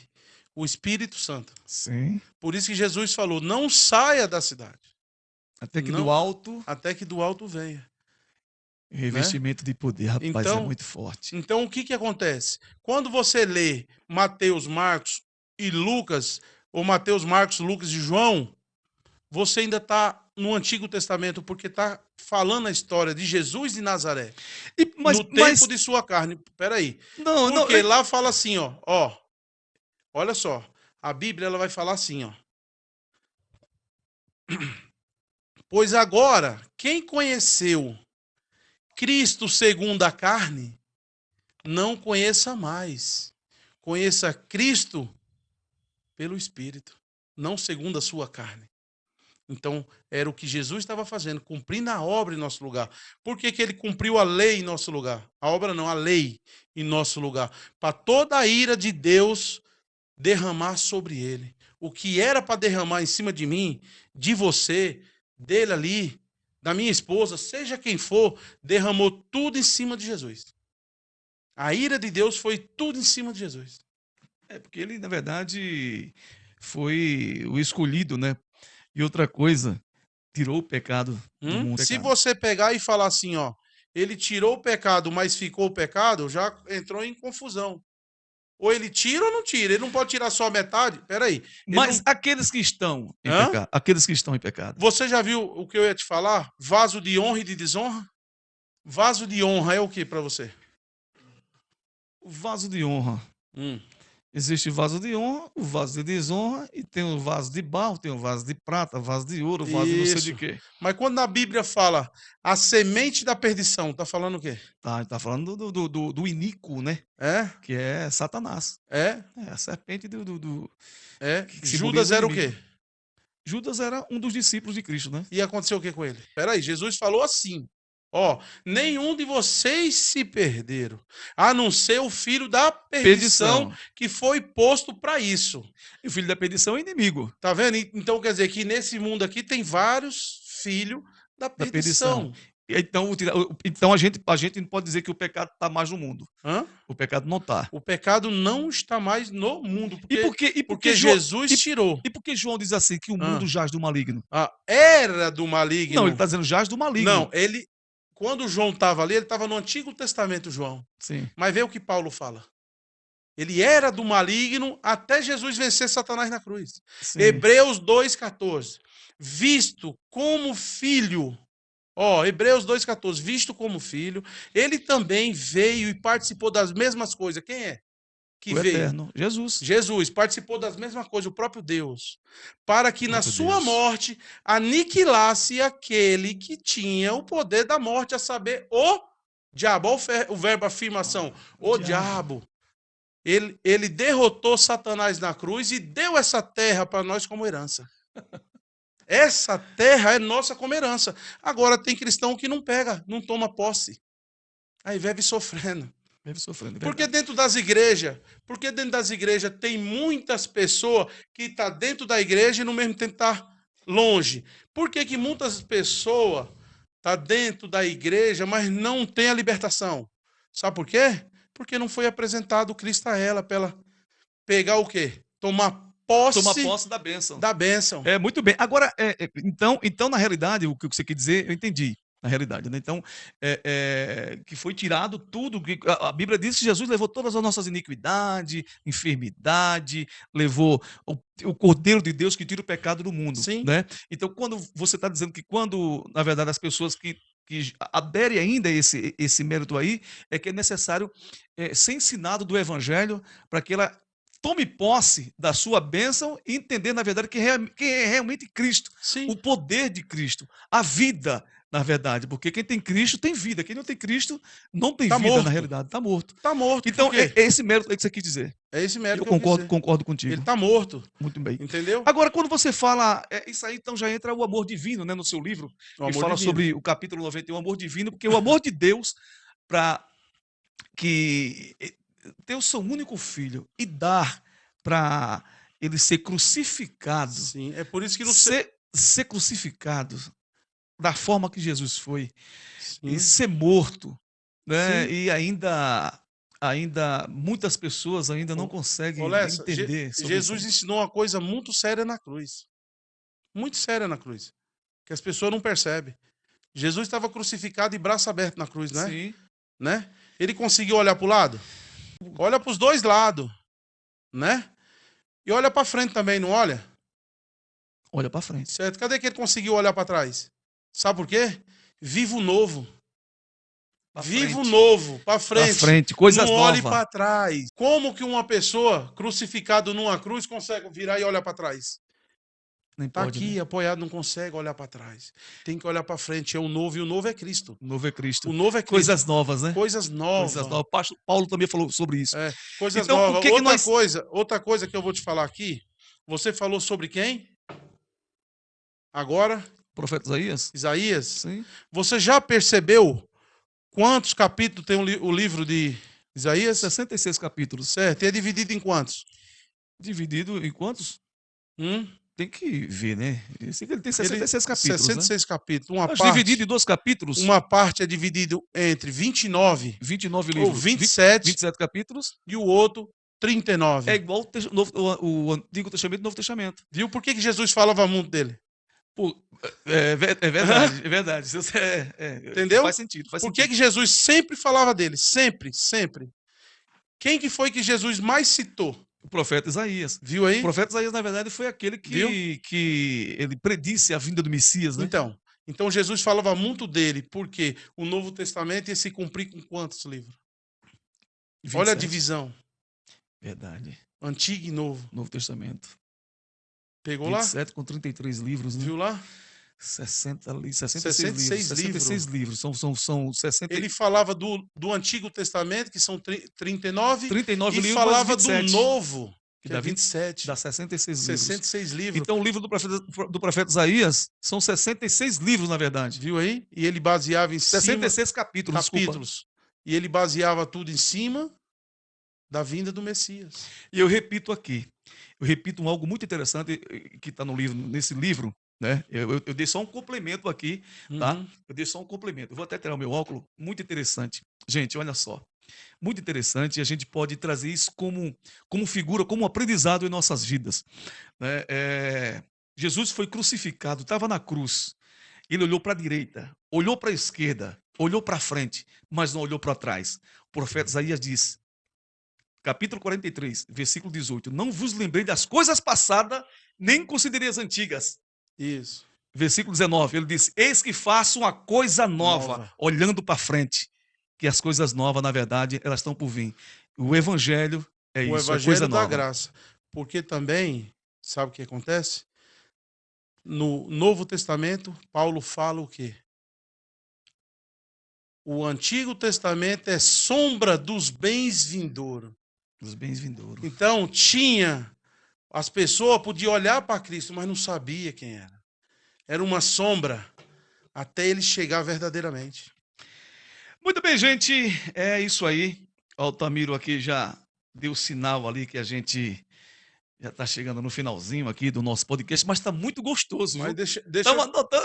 o Espírito Santo. Sim. Por isso que Jesus falou: não saia da cidade. Até que Não, do alto. Até que do alto venha. Revestimento de poder, rapaz, é Então, muito forte. Então, o que acontece? Quando você lê Mateus, Marcos e Lucas, ou Mateus, Marcos, Lucas e João, você ainda está no Antigo Testamento, porque está falando a história de Jesus de Nazaré. No tempo de sua carne. Peraí. Porque lá fala assim, ó. Olha só. A Bíblia ela vai falar assim, ó. Pois agora, quem conheceu Cristo segundo a carne, não conheça mais. Conheça Cristo pelo Espírito, não segundo a sua carne. Então, era o que Jesus estava fazendo, cumprindo a obra em nosso lugar. Por que ele cumpriu a lei em nosso lugar? A obra não, a lei em nosso lugar. Para toda a ira de Deus derramar sobre ele. O que era para derramar em cima de mim, de você, dele ali, da minha esposa, seja quem for, derramou tudo em cima de Jesus. A ira de Deus foi tudo em cima de Jesus. Porque ele, na verdade, foi o escolhido, né? E outra coisa, tirou o pecado do mundo. Se você pegar e falar assim, ó, ele tirou o pecado, mas ficou o pecado, já entrou em confusão. Ou ele tira ou não tira. Ele não pode tirar só metade. Peraí. Mas aqueles que estão em pecado, aqueles que estão em pecado. Você já viu o que eu ia te falar? Vaso de honra e de desonra? Vaso de honra é o que para você? O vaso de honra. Existe o vaso de honra, o vaso de desonra, e tem o vaso de barro, tem o vaso de prata, vaso de ouro, vaso de não sei de Isso. quê. Mas quando na Bíblia fala a semente da perdição, tá falando o quê? Tá falando do iníquo, né? É? Que é Satanás. É? É a serpente É? que Judas simboliza o era o inimigo. quê? Judas era um dos discípulos de Cristo, né? E aconteceu o que com ele? Peraí, Jesus falou assim: ó, nenhum de vocês se perderam, a não ser o filho da perdição Perdição. que foi posto para isso. E o filho da perdição é inimigo Tá vendo? Então quer dizer que nesse mundo aqui tem vários filhos da da perdição. perdição. Então a gente não pode dizer que o pecado está mais no mundo. Hã? O pecado não está. O pecado não está mais no mundo, porque João, Jesus tirou. e por que João diz assim que o Hã? mundo jaz do maligno? A era do Não, maligno. ele está dizendo jaz do maligno. Não, ele. Quando João estava ali, ele estava no Antigo Testamento, João. Sim. Mas vê o que Paulo fala. Ele era do maligno até Jesus vencer Satanás na cruz. Sim. Hebreus 2,14. Visto como filho. Ó, Hebreus 2,14. Visto como filho, ele também veio e participou das mesmas coisas. Quem é que O veio? eterno, Jesus. Jesus participou das mesmas coisas, o próprio Deus, para que na Próprio sua Deus. morte aniquilasse aquele que tinha o poder da morte, a saber, o diabo. Olha o verbo afirmação, o diabo. Ele derrotou Satanás na cruz e deu essa terra para nós como herança. Essa terra é nossa como herança. Agora tem cristão que não pega, não toma posse. Aí vive sofrendo. Vive sofrendo. Porque dentro das igrejas tem muitas pessoas que estão dentro da igreja e no mesmo tempo estão longe. Por que muitas pessoas estão dentro da igreja, mas não tem a libertação? Sabe por quê? Porque não foi apresentado Cristo a ela, para ela pegar o quê? Tomar posse da bênção. da bênção. É, muito bem. Agora, então, na realidade, o que você quer dizer, eu entendi. Na realidade, né? Então, que foi tirado tudo. Que a Bíblia diz que Jesus levou todas as nossas iniquidades, enfermidade, levou o Cordeiro de Deus que tira o pecado do mundo. Sim. Né? Então, quando você está dizendo que quando, na verdade, as pessoas que aderem ainda a esse mérito aí, é que é necessário ser ensinado do Evangelho para que ela tome posse da sua bênção e entender, na verdade, quem é realmente Cristo, Sim. o poder de Cristo, a vida, na verdade, porque quem tem Cristo tem vida, quem não tem Cristo não tem Tá vida, morto. na realidade, está morto. Está morto. Então, por quê? é esse mérito aí que você quis dizer. É esse mérito Eu que eu quis dizer. concordo contigo. Ele está morto. Muito bem. Entendeu? Agora, quando você fala, isso aí então já entra o amor divino, né, no seu livro, O que amor fala divino. sobre o capítulo 91, o amor divino, porque o amor de Deus para que ter o seu único filho e dar para ele ser crucificado, Sim, é por isso que não ser crucificado da forma que Jesus foi, e Sim. ser morto, né? Sim. E ainda muitas pessoas ainda não conseguem Lessa, entender sobre Jesus isso. ensinou uma coisa muito séria na cruz. Muito séria na cruz. Que as pessoas não percebem. Jesus estava crucificado e braço aberto na cruz, né? Sim. Né? Ele conseguiu olhar para o lado? Olha para os dois lados, né? E olha para frente também, não olha? Olha para frente. Certo? Cadê que ele conseguiu olhar para trás? Sabe por quê? Vivo novo. Vivo novo, para frente. Para frente, coisas não olhe novas. para trás. Como que uma pessoa crucificada numa cruz consegue virar e olhar para trás? Nem Está pode, aqui, né? apoiado, não consegue olhar para trás. Tem que olhar para frente. É o novo, e o novo é Cristo. O novo é Cristo. O novo é Cristo. Coisas novas, né? Coisas novas. Coisas novas. Paulo também falou sobre isso. Coisas então, novas. o que Outra coisa que eu vou te falar aqui. Você falou sobre quem? Agora? O profeta Isaías? Isaías. Sim. Você já percebeu quantos capítulos tem o livro de Isaías? 66 capítulos. Certo. E é dividido em quantos? Dividido em quantos? Tem que ver, né? Eu sei que ele tem 66 capítulos, 66 né? capítulos. Uma Mas parte, dividido em 2 capítulos. Uma parte é dividida entre 29 livros. ou 27 27 capítulos. E o outro, 39. É igual o Antigo Testamento e o Novo Testamento. Viu? Por que Jesus falava muito dele? É verdade, é verdade. Entendeu? Faz sentido. Por que Jesus sempre falava dele? Sempre, sempre. Quem que foi que Jesus mais citou? O profeta Isaías. Viu aí? O profeta Isaías, na verdade, foi aquele que ele predisse a vinda do Messias, né? Então Jesus falava muito dele, porque o Novo Testamento ia se cumprir com quantos livros? 27. Olha a divisão. Verdade. Antigo e Novo. Novo Testamento. Pegou lá? 27 com 33 livros, né? Viu lá? 66 livros. 66 livros. São 60, Ele falava do Antigo Testamento, que são 39, 39 e livros, falava mas 27. do Novo, Que que dá é 27. Dá 66 livros. 66 livros. Então, o livro do profeta Isaías são 66 livros, na verdade. Viu aí? E ele baseava em 66 cima... capítulos. capítulos. E ele baseava tudo em cima da vinda do Messias. E eu repito aqui. Eu repito algo muito interessante que está no livro, nesse livro, né? Eu dei só um complemento aqui, tá? Uhum. Eu dei só um complemento. Eu vou até tirar o meu óculos. Muito interessante. Gente, olha só. Muito interessante. E a gente pode trazer isso como figura, como aprendizado em nossas vidas, né? Jesus foi crucificado, estava na cruz. Ele olhou para a direita, olhou para a esquerda, olhou para frente, mas não olhou para trás. O profeta Isaías diz, capítulo 43, versículo 18: Não vos lembrei das coisas passadas, nem considerei as antigas. Isso. Versículo 19, ele disse: Eis que faço uma coisa nova. Olhando para frente. Que as coisas novas, na verdade, elas estão por vir. O evangelho é O isso, é evangelho coisa da nova. graça. Porque também, sabe o que acontece? No Novo Testamento, Paulo fala o quê? O Antigo Testamento é sombra dos bens vindouros. Os bens vindouros. Então, as pessoas podiam olhar para Cristo, mas não sabia quem era. Era uma sombra até ele chegar verdadeiramente. Muito bem, gente, é isso aí. O Altamiro aqui já deu sinal ali que a gente já está chegando no finalzinho aqui do nosso podcast, mas está muito gostoso, Mas viu? deixa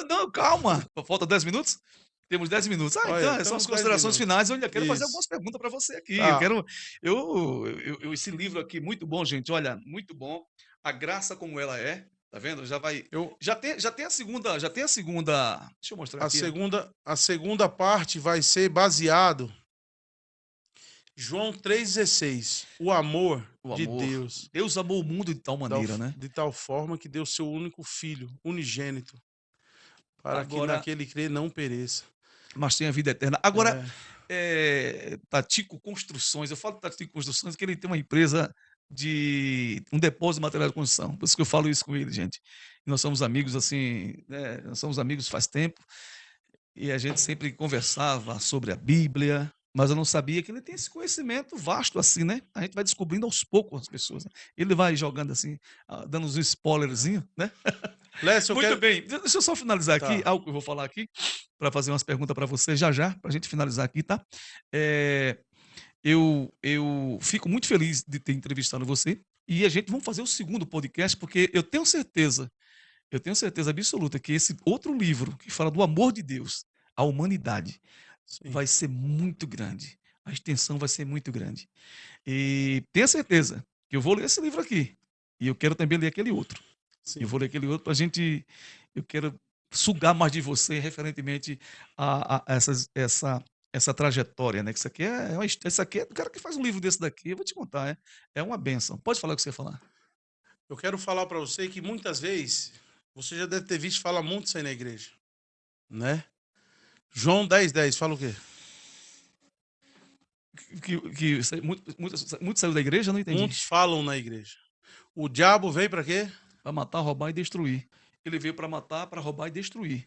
Não, calma. Falta 10 minutos? Temos 10 minutos. Olha, Então, são as 10 considerações minutos. finais. Eu ainda quero fazer Isso. algumas perguntas para você aqui. Tá. Esse livro aqui, muito bom, gente. Olha, muito bom. A graça como ela é, tá vendo? Já tem a segunda. Deixa eu mostrar aqui. A segunda parte vai ser baseado João 3,16. O amor de Deus. Deus amou o mundo de tal maneira, né? De tal forma que deu seu único filho, unigênito, para que Agora, naquele crer não pereça. Mas tem a vida eterna. Agora, Tatico Construções, eu falo Tatico Construções porque ele tem uma empresa de um depósito de material de construção. Por isso que eu falo isso com ele, gente. E nós somos amigos assim, né? Nós somos amigos faz tempo e a gente sempre conversava sobre a Bíblia, mas eu não sabia que ele tem esse conhecimento vasto assim, né? A gente vai descobrindo aos poucos as pessoas, né? Ele vai jogando assim, dando uns spoilerzinhos, né? Lécio, Muito bem, deixa eu só finalizar aqui, Tá. algo que eu vou falar aqui, para fazer umas perguntas para você já, para a gente finalizar aqui, tá? Eu fico muito feliz de ter entrevistado você e a gente vamos fazer o segundo podcast, porque eu tenho certeza absoluta que esse outro livro que fala do amor de Deus à humanidade Sim. vai ser muito grande. A extensão vai ser muito grande. E tenha certeza que eu vou ler esse livro aqui. E eu quero também ler aquele outro. Sim. Eu vou ler aquele outro para a gente. Eu quero sugar mais de você referentemente a essa trajetória, né? Que isso aqui é o cara que faz um livro desse daqui, eu vou te contar, é uma benção. Pode falar o que você quer falar. Eu quero falar para você que muitas vezes você já deve ter visto falar muito isso aí na igreja, né? João 10,10 fala o quê? Muitos saiu da igreja, não entendi. Muitos falam na igreja. O diabo veio para quê? Para matar, roubar e destruir. Ele veio para matar, para roubar e destruir.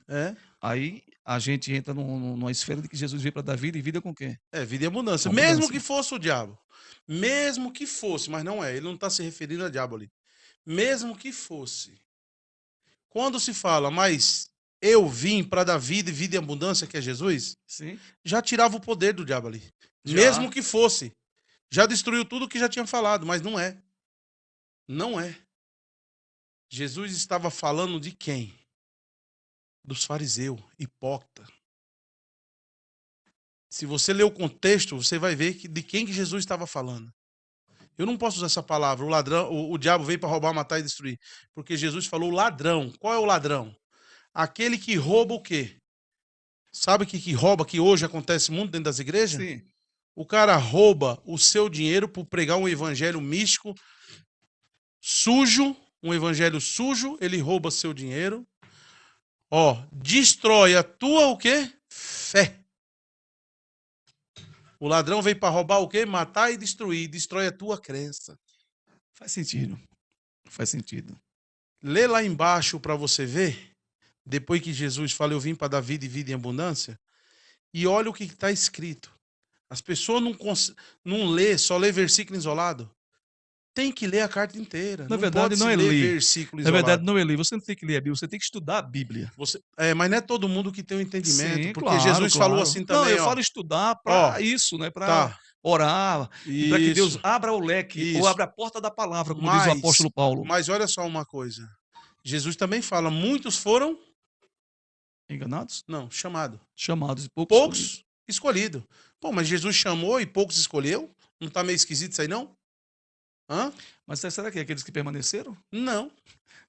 Aí a gente entra numa esfera de que Jesus veio para dar vida, e vida com quem? Vida e abundância. Mesmo que fosse o diabo. Mesmo que fosse, mas não é. Ele não está se referindo a diabo ali. Mesmo que fosse. Quando se fala, mas eu vim para dar vida e vida em abundância, que é Jesus, sim, já tirava o poder do diabo ali. Já. Mesmo que fosse. Já destruiu tudo que já tinha falado, mas não é. Não é. Jesus estava falando de quem? Dos fariseus, hipócrita. Se você ler o contexto, você vai ver de quem que Jesus estava falando. Eu não posso usar essa palavra, o ladrão, o diabo veio para roubar, matar e destruir. Porque Jesus falou ladrão. Qual é o ladrão? Aquele que rouba o quê? Sabe o que rouba, que hoje acontece muito dentro das igrejas? Sim. O cara rouba o seu dinheiro por pregar um evangelho místico, sujo, um evangelho sujo, ele rouba seu dinheiro. Destrói a tua o quê? Fé. O ladrão veio para roubar o quê? Matar e destruir. Destrói a tua crença. Faz sentido. Faz sentido. Lê lá embaixo para você ver, depois que Jesus fala, eu vim para dar vida e vida em abundância, e olha o que está escrito. As pessoas não lê, só lê versículo isolado. Tem que ler a carta inteira. Na Não verdade, pode não se é ler ler. versículo Na verdade, isolado. não é ler. Você não tem que ler a Bíblia, você tem que estudar a Bíblia. Mas não é todo mundo que tem o entendimento, Sim, porque claro, Jesus falou claro. assim Não, também, eu ó. falo estudar Ó, para isso, né? Para tá. orar e para que Deus Isso, abra o leque ou isso. abra a porta da palavra, como diz o apóstolo Paulo. Mas olha só uma coisa. Jesus também fala, muitos foram, Enganados? não, chamados. Chamados e poucos escolhidos. Poucos escolhidos. Pô, mas Jesus chamou e poucos escolheu? Não tá meio esquisito isso aí, não? Hã? Mas será que é aqueles que permaneceram? Não,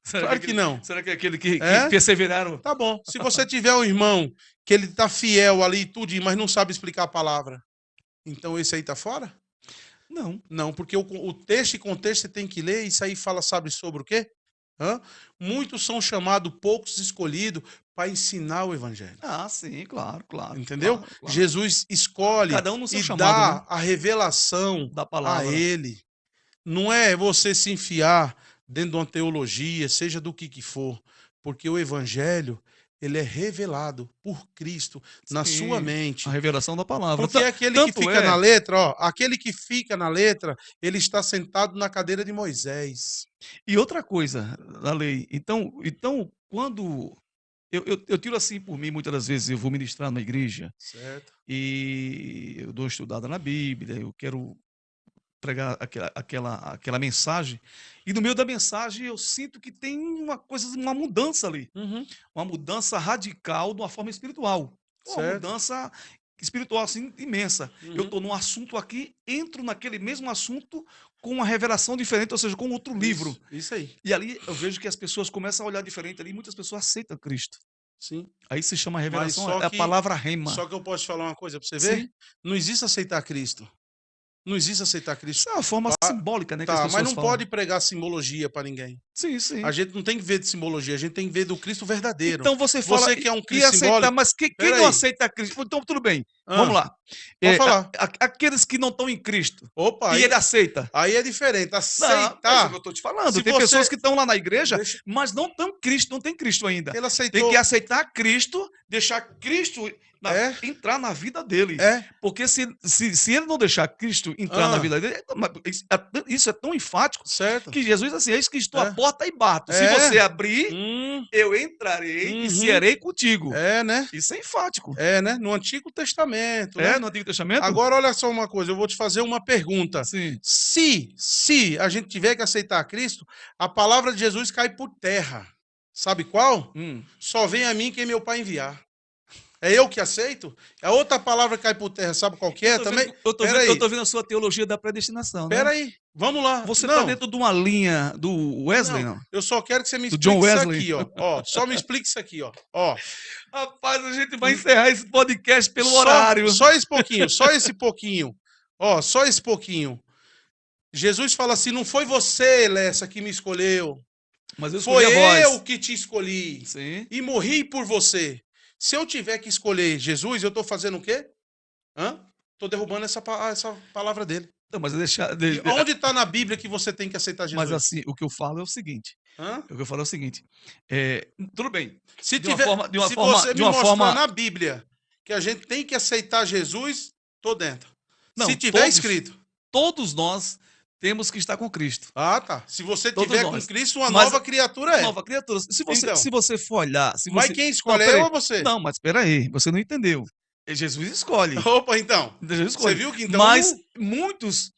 Será claro que que não. Será que é aquele que É? perseveraram? Tá bom. Se você tiver um irmão que ele tá fiel ali e tudo, mas não sabe explicar a palavra, então esse aí tá fora? Não. Não, porque o texto e contexto você tem que ler, isso aí fala, sabe sobre o quê? Hã? Muitos são chamados, poucos escolhidos para ensinar o evangelho. Ah, sim, claro, claro. Entendeu? Claro, claro. Jesus escolhe Cada um no seu e chamado, dá né? a revelação Da a palavra. ele. Não é você se enfiar dentro de uma teologia, seja do que for, porque o evangelho, ele é revelado por Cristo na Sim, sua mente. a revelação da palavra. Porque aquele que Tanto fica na letra, ó, aquele que fica na letra, ele está sentado na cadeira de Moisés. E outra coisa da lei. Então quando eu tiro assim por mim, muitas das vezes eu vou ministrar na igreja Certo. e eu dou uma estudada na Bíblia, eu quero pregar aquela mensagem, e no meio da mensagem eu sinto que tem uma mudança ali, Uhum. uma mudança radical de uma forma espiritual, uma Certo. mudança espiritual assim imensa. Eu Uhum. estou num assunto aqui, entro naquele mesmo assunto com uma revelação diferente, ou seja, com outro livro. Isso aí. E ali eu vejo que as pessoas começam a olhar diferente ali, muitas pessoas aceitam Cristo. Sim. Aí se chama revelação, só é a que- palavra rema. Só que eu posso te falar uma coisa para você ver? Sim. Não existe aceitar Cristo. Não existe aceitar Cristo. Isso é uma forma simbólica, né, que as Tá, pessoas mas não falam. pode pregar simbologia para ninguém. Sim, sim. A gente não tem que ver de simbologia, a gente tem que ver do Cristo verdadeiro. Então você fala Você que é um e Cristo aceitar, simbólico. mas quem Pera não aí. aceita Cristo? Então tudo bem, Ah, vamos lá. pode falar. Aqueles que não estão em Cristo, Opa, e ele aceita. aí é diferente. Não, é isso Aceitar. que eu estou te falando. Se Tem você- pessoas que estão lá na igreja, Deixa- mas não estão Cristo, não tem Cristo ainda. Ele Tem aceitou. que aceitar Cristo, deixar Cristo entrar na vida dele. É. Porque se ele não deixar Cristo entrar na vida dele, isso é tão enfático Certo. que Jesus assim, eis que estou É. à porta e bato. Se É. você abrir, Hum, eu entrarei Uhum. e cearei contigo. é, né? Isso é enfático. É, né? No Antigo Testamento. Né? No Antigo Testamento? Agora, olha só uma coisa, eu vou te fazer uma pergunta. Sim. Se a gente tiver que aceitar Cristo, a palavra de Jesus cai por terra. Sabe qual? Só vem a mim quem meu Pai enviar. É eu que aceito? A outra palavra que cai por terra, sabe qual que é também? Eu tô vendo a sua teologia da predestinação, né? Peraí, vamos lá. Você Não, está dentro de uma linha do Wesley, não? eu só quero que você me Do explique John isso Wesley. aqui, ó. Ó, só me explique isso aqui, ó. Ó. Rapaz, a gente vai encerrar esse podcast pelo Só- horário. Só esse pouquinho, só esse pouquinho. Ó, só esse pouquinho. Jesus fala assim: não foi você, Lessa, que me escolheu. Mas eu Foi escolhi a voz. eu que te escolhi. Sim. E morri por você. Se eu tiver que escolher Jesus, eu estou fazendo o quê? Estou derrubando essa palavra dele. Não, mas E onde está na Bíblia que você tem que aceitar Jesus? mas assim, o que eu falo é o seguinte. Hã? O que eu falo é o seguinte. Tudo bem. Se de uma tiver, forma- de uma se forma- você de me uma mostrar forma- na Bíblia que a gente tem que aceitar Jesus, tô dentro. Não, Se tiver todos- escrito. Todos nós temos que estar com Cristo. Ah, tá. Se você Todos tiver nós. com Cristo, uma Mas- nova criatura é. Nova criatura. Então. Se você for olhar... Se Mas você... quem escolhe Não, é eu peraí. ou você? Não, mas espera aí. Você não entendeu. Jesus escolhe. Opa, então. Jesus Você escolhe. viu que então. Mas muitos...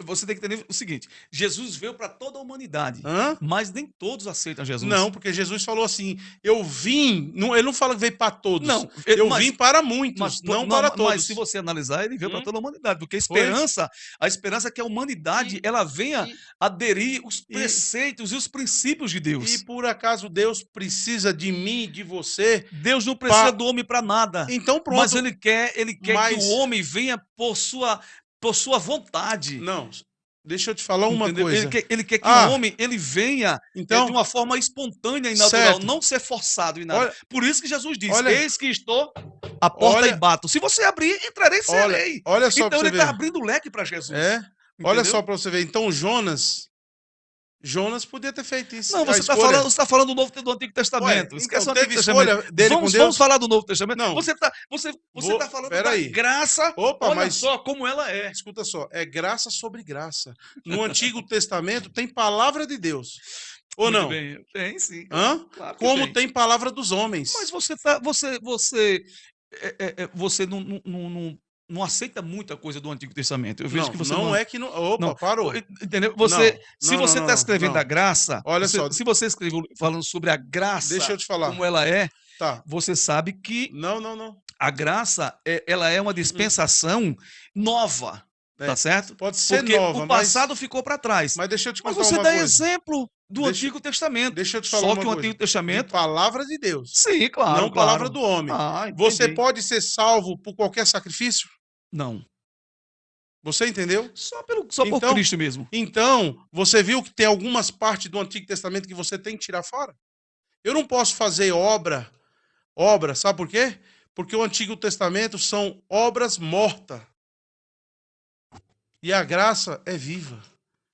Você tem que entender o seguinte. Jesus veio para toda a humanidade. Hã? Mas nem todos aceitam Jesus. Não, porque Jesus falou assim: eu vim. Ele não fala que veio para todos. Não, Eu mas- vim para muitos, não para todos. Mas se você analisar, ele veio para Hum? toda a humanidade, porque Foi. a esperança é que a humanidade E- ela venha e- aderir os preceitos e os princípios de Deus. E por acaso Deus precisa de mim e de você? Deus não precisa do homem para nada, Então pronto. mas ele quer que Mas- o homem venha por sua vontade. Não, deixa eu te falar uma Entendeu? coisa. Ele quer que Ah, o homem ele venha Então, de uma forma espontânea e natural, certo. não ser forçado em nada. Olha- Por isso que Jesus disse: olha- eis que estou à porta olha- e bato. Se você abrir, entrarei e serei. olha só Então para ele você está ver. abrindo o leque para Jesus. É? Olha Entendeu? só para você ver. Então Jonas, Jonas podia ter feito isso. Não, A você está escolha- falando, você tá falando do Antigo Testamento. Ué, Esquece então, o Antigo teve Testamento. escolha dele com Vamos Deus? falar do Novo Testamento. Não. Você tá falando da Peraí. graça. Opa, Olha mas só como ela é. escuta só, é graça sobre graça. No Antigo Testamento tem palavra de Deus. Ou Muito não? bem. Tem sim. Hã? Claro que Como tem palavra dos homens. Mas você não aceita muita coisa do Antigo Testamento. Eu vejo Não, que você não é que não. Opa, não, parou. entendeu? Não, Se não, você não, está não, escrevendo não. a graça, Olha só. se você escreveu falando sobre a graça, Deixa eu te falar. como ela é, Tá. você sabe que Não. a graça, ela é uma dispensação nova, É, tá certo? Pode ser Porque nova, o passado ficou para trás. mas deixa eu te Mas contar você uma dá coisa. exemplo do Deixa- Antigo Testamento. Deixa eu te falar Só uma que o coisa. Antigo De Testamento, palavra de Deus. sim, claro, Não palavra claro. do homem. Ah, Você entendi. pode ser salvo por qualquer sacrifício? Não, Você entendeu? só por Então- Cristo mesmo. Então, você viu que tem algumas partes do Antigo Testamento que você tem que tirar fora? Eu não posso fazer obra, sabe por quê? Porque o Antigo Testamento são obras mortas. E a graça é viva.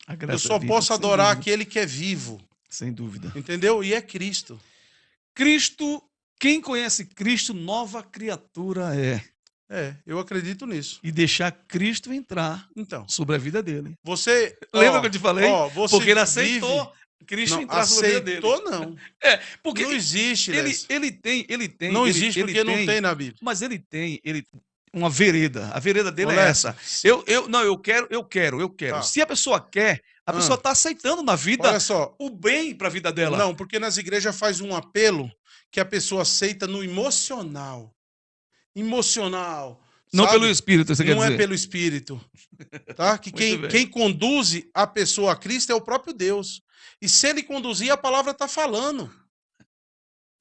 A Eu graça só é viva, posso sem adorar dúvida, aquele que é vivo. sem dúvida. Entendeu? E é Cristo. Cristo, quem conhece Cristo, nova criatura é. É, eu acredito nisso. E deixar Cristo entrar Então, sobre a vida dele. você... Lembra ó, que eu te falei? ó, você Porque ele vive- aceitou Cristo Não, entrar sobre a vida dele. aceitou não. Porque Não existe, Lécio. ele tem. Não ele- existe ele porque não tem na Bíblia. Mas ele tem uma vereda. A vereda dele Ô, é Lécio, essa. Eu quero. Tá. Se a pessoa quer, a pessoa está aceitando na vida Olha só, o bem para a vida dela. não, porque nas igrejas faz um apelo que a pessoa aceita no emocional. Emocional. Não sabe? pelo Espírito, você quer Não dizer. é pelo Espírito. Tá? Que Muito bem. quem conduz a pessoa a Cristo é o próprio Deus. E se ele conduzir, a palavra está falando.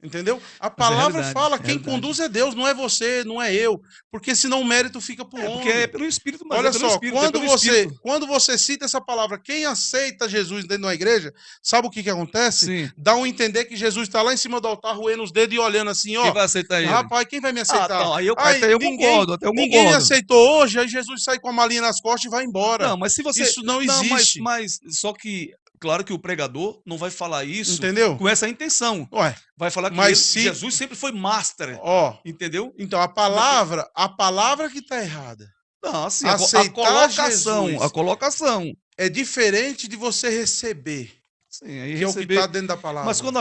Entendeu? A palavra realidade, fala, é quem realidade. conduz é Deus, não é você, não é eu. Porque senão o mérito fica pro Porque homem. é pelo Espírito, mas Olha é pelo só, Espírito, é pelo Espírito. quando você cita essa palavra, quem aceita Jesus dentro de uma igreja, sabe o que acontece? Sim. Dá um entender que Jesus está lá em cima do altar, roendo os dedos e olhando assim, Quem ó. vai aceitar ele? Rapaz, quem vai me aceitar? Então, aí eu ninguém, concordo, até eu ninguém concordo. aceitou hoje, aí Jesus sai com a malinha nas costas e vai embora. Não, mas se você. Isso não existe. Mas só que, claro que o pregador não vai falar isso Entendeu? com essa intenção. Ué, Vai falar que Mas se- Jesus sempre foi master. ó. Entendeu? Então a palavra que está errada Não, assim, Aceitar colocação. Jesus. A colocação. é diferente de você receber, Sim, aí que é o que receber. está dentro da palavra. Mas quando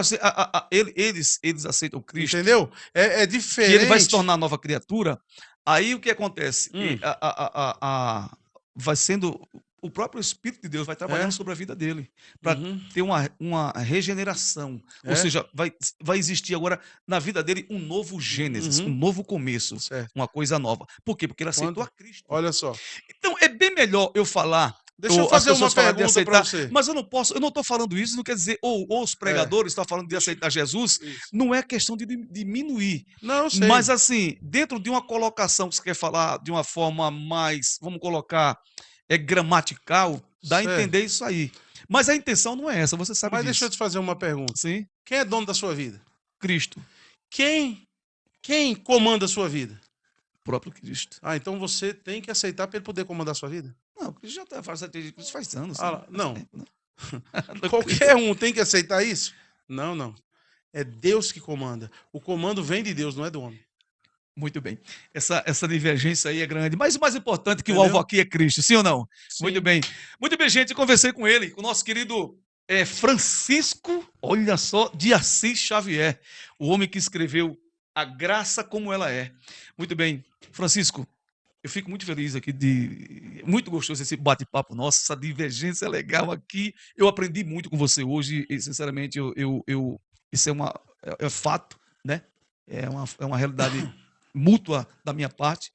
eles aceitam Cristo, Entendeu? É que diferente. ele vai se tornar nova criatura, aí o que acontece? Hum. Vai sendo. O próprio Espírito de Deus vai trabalhando É. sobre a vida dele. Para Uhum. ter uma regeneração. É. Ou seja, vai existir agora na vida dele um novo Gênesis, Uhum. um novo começo, Certo. uma coisa nova. Por quê? Porque ele aceitou Quando- a Cristo. Olha só. Então é bem melhor eu falar. Deixa eu as fazer uma pessoas falarem de pergunta para aceitar, você. mas eu não estou falando isso, não quer dizer, ou os pregadores estão falando de aceitar Jesus, Isso. não é questão de diminuir. Não, eu sei. Mas assim, dentro de uma colocação que você quer falar de uma forma mais, vamos colocar, gramatical, dá a Certo. entender isso aí. Mas a intenção não é essa, você sabe Mas disso. deixa eu te fazer uma pergunta. Sim, Quem é dono da sua vida? Cristo, Quem comanda a sua vida? o próprio Cristo. Ah, então você tem que aceitar para ele poder comandar a sua vida? Não, Cristo já está fazendo isso faz anos. Ah, né? não. Faz tempo, né? Qualquer um tem que aceitar isso? Não. É Deus que comanda. O comando vem de Deus, não é do homem. Muito bem. Essa divergência aí é grande. Mas o mais importante é que o Entendeu? alvo aqui é Cristo, sim ou não? Sim. Muito bem. Muito bem, gente. Conversei com ele, com o nosso querido Francisco, olha só, de Assis Xavier, o homem que escreveu A Graça Como Ela É. Muito bem. Francisco, eu fico muito feliz aqui muito gostoso esse bate-papo nosso, essa divergência legal aqui. Eu aprendi muito com você hoje e, sinceramente, isso é fato, né? É uma realidade mútua da minha parte.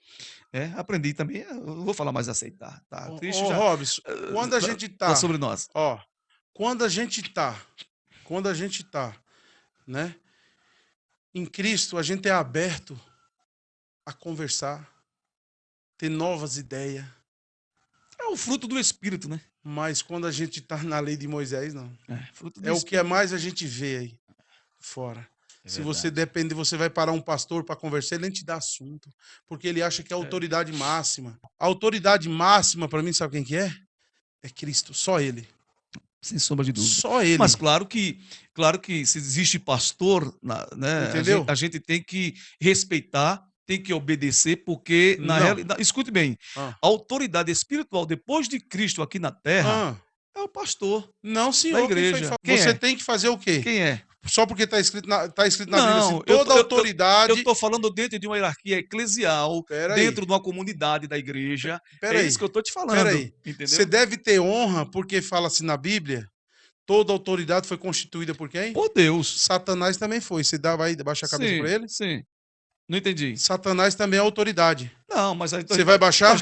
Aprendi também, eu vou falar mais aceitar, tá? Cristo Ô, já Robson, quando a gente tá, sobre nós. ó, quando a gente tá, né, em Cristo, a gente é aberto a conversar, ter novas ideias, É o fruto do Espírito, né? mas quando a gente tá na lei de Moisés, não. Fruto do É o Espírito. que mais a gente vê aí fora. Se você depende, você vai parar um pastor para conversar, ele nem te dá assunto, porque ele acha que é a autoridade máxima. A autoridade máxima para mim, sabe quem que é? É Cristo, só ele. Sem sombra de dúvida. Só ele. Mas claro que se existe pastor, né, Entendeu? a gente tem que respeitar, tem que obedecer, porque na Não. realidade, escute bem, Ah. a autoridade espiritual depois de Cristo aqui na terra Ah. é o pastor Não, da senhor. igreja. Quem Você é? tem que fazer o quê? Quem é? Só porque está escrito na Bíblia assim, Não, toda eu autoridade. estou falando dentro de uma hierarquia eclesial, Pera aí. dentro de uma comunidade da igreja. Pera É aí. isso que eu estou te Pera falando, aí. entendeu? Você deve ter honra porque fala assim na Bíblia. Toda autoridade foi constituída por quem? Por Deus. Satanás também foi. Você vai baixar a cabeça para Sim, ele? sim. Não entendi. Satanás também é autoridade. Não, mas aí Você vai baixar?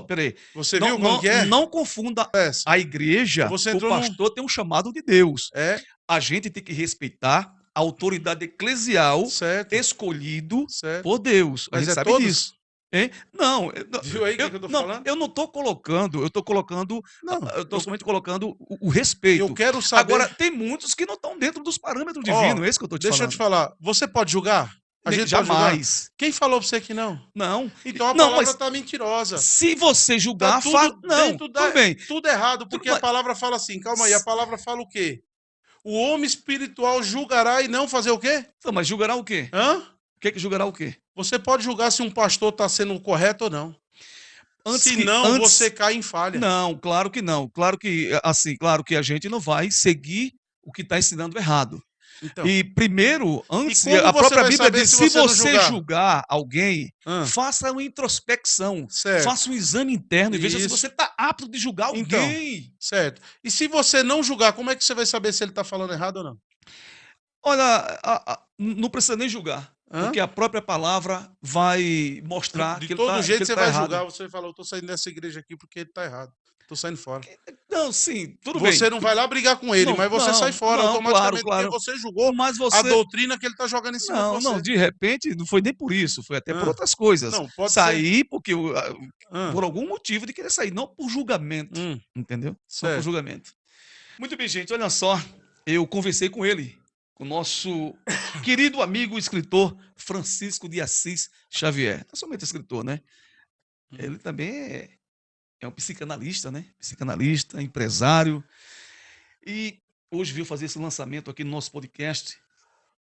peraí. Você viu como que é? Não confunda Essa. a igreja. Você O entrou pastor tem um chamado de Deus. É, A gente tem que respeitar a autoridade eclesial certo. escolhido Certo. por Deus. A Mas gente é sabe todos? disso. Hein? Não, Viu aí o que eu tô falando? eu não estou colocando, eu estou colocando, Não, eu estou eu- somente colocando o respeito. Eu quero saber. Agora, tem muitos que não estão dentro dos parâmetros Ó, divinos, é isso que eu estou te deixa eu falando. te falar. Você pode julgar? A gente pode julgar? Jamais. Quem falou pra você que não? Não. Então a Não, palavra mas tá mentirosa. se você Tá julgar, tudo não, dentro tudo bem. tudo errado, porque Tudo a palavra fala assim, calma aí, a palavra fala o quê? O homem espiritual julgará e não fazer o quê? Então, mas julgará o quê? Hã? O que julgará o quê? Você pode julgar se um pastor está sendo correto ou não. Se não, você cai em falha. Não, claro que não. Claro que, assim, claro que a gente não vai seguir o que está ensinando errado. Então, E primeiro, antes, como a você própria vai Bíblia saber diz, se se você não você julgar alguém, Hã? faça uma introspecção, Certo. faça um exame interno e veja se Isso. você está apto de julgar alguém. Então, certo. E se você não julgar, como é que você vai saber se ele está falando errado ou não? Olha, não precisa nem julgar, Hã? porque a própria palavra vai mostrar De que ele todo tá, jeito que ele você tá vai errado. julgar, você fala, eu tô saindo dessa igreja aqui porque ele tá errado. Tô saindo fora. Não, sim, tudo bem. Você não vai lá brigar com ele, Não, mas você não, sai fora não, automaticamente claro. porque você julgou Mas a você. doutrina que ele tá jogando em cima de Não, você. não, de repente não foi nem por isso, foi até por Hã? outras coisas. Não, pode Sair porque Hã? por algum motivo de querer sair, não por julgamento, entendeu? Não por Certo. julgamento. Muito bem, gente, olha só, eu conversei com ele, com o nosso querido amigo escritor Francisco de Assis Xavier. Não é somente escritor, né? Ele também é um psicanalista, né? Psicanalista, empresário. E hoje veio fazer esse lançamento aqui no nosso podcast.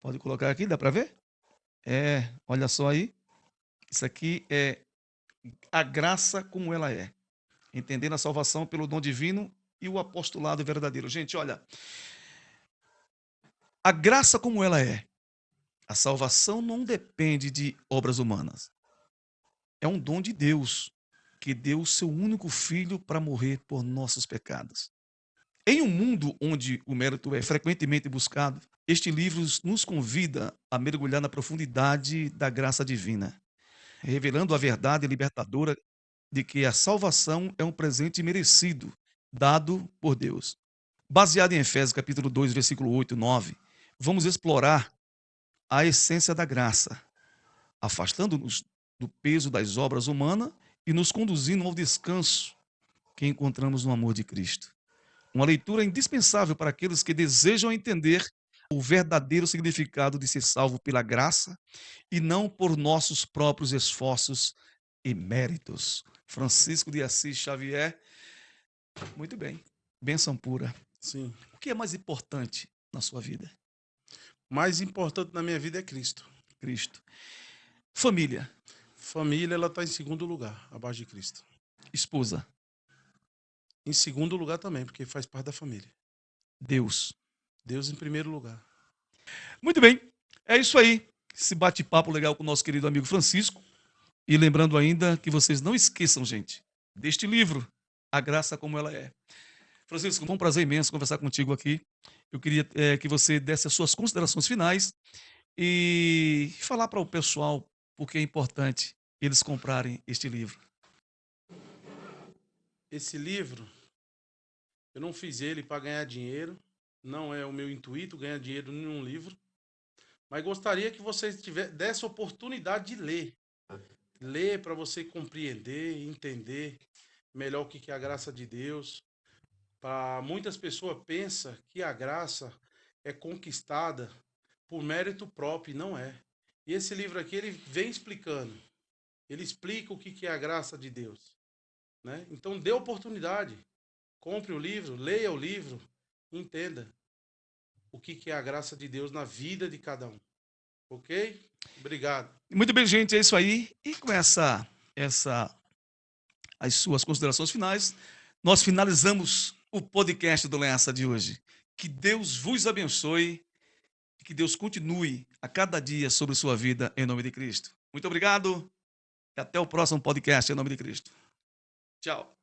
Pode colocar aqui, dá para ver? Olha só aí. Isso aqui é a graça como ela é. Entendendo a salvação pelo dom divino e o apostolado verdadeiro. Gente, olha. A graça como ela é. A salvação não depende de obras humanas. É um dom de Deus, que deu o seu único filho para morrer por nossos pecados. Em um mundo onde o mérito é frequentemente buscado, este livro nos convida a mergulhar na profundidade da graça divina, revelando a verdade libertadora de que a salvação é um presente merecido, dado por Deus. Baseado em Efésios capítulo 2, versículo 8 e 9, vamos explorar a essência da graça, afastando-nos do peso das obras humanas e nos conduzindo ao descanso que encontramos no amor de Cristo. Uma leitura indispensável para aqueles que desejam entender o verdadeiro significado de ser salvo pela graça e não por nossos próprios esforços e méritos. Francisco de Assis Xavier, muito bem, bênção pura. Sim. O que é mais importante na sua vida? Mais importante na minha vida é Cristo. Cristo. Família. Família, ela tá em segundo lugar, abaixo de Cristo. Esposa. Em segundo lugar também, porque faz parte da família. Deus. Deus em primeiro lugar. Muito bem, é isso aí. Esse bate-papo legal com o nosso querido amigo Francisco. E lembrando ainda que vocês não esqueçam, gente, deste livro, A Graça Como Ela É. Francisco, foi um prazer imenso conversar contigo aqui. Eu queria que você desse as suas considerações finais e falar para o pessoal por que é importante eles comprarem este livro. Esse livro, eu não fiz ele para ganhar dinheiro. Não é o meu intuito ganhar dinheiro em um livro. Mas gostaria que vocês dessem a oportunidade de ler. Ler para você compreender, entender melhor o que é a graça de Deus. Para muitas pessoas pensam que a graça é conquistada por mérito próprio, e não é. E esse livro aqui, ele vem explicando. Ele explica o que é a graça de Deus, né? Então, dê oportunidade. Compre o livro, leia o livro, entenda o que é a graça de Deus na vida de cada um. Ok? Obrigado. Muito bem, gente, é isso aí. E com as suas considerações finais, nós finalizamos o podcast do Lenhaça de hoje. Que Deus vos abençoe e que Deus continue a cada dia sobre sua vida, em nome de Cristo. Muito obrigado e até o próximo podcast, em nome de Cristo. Tchau.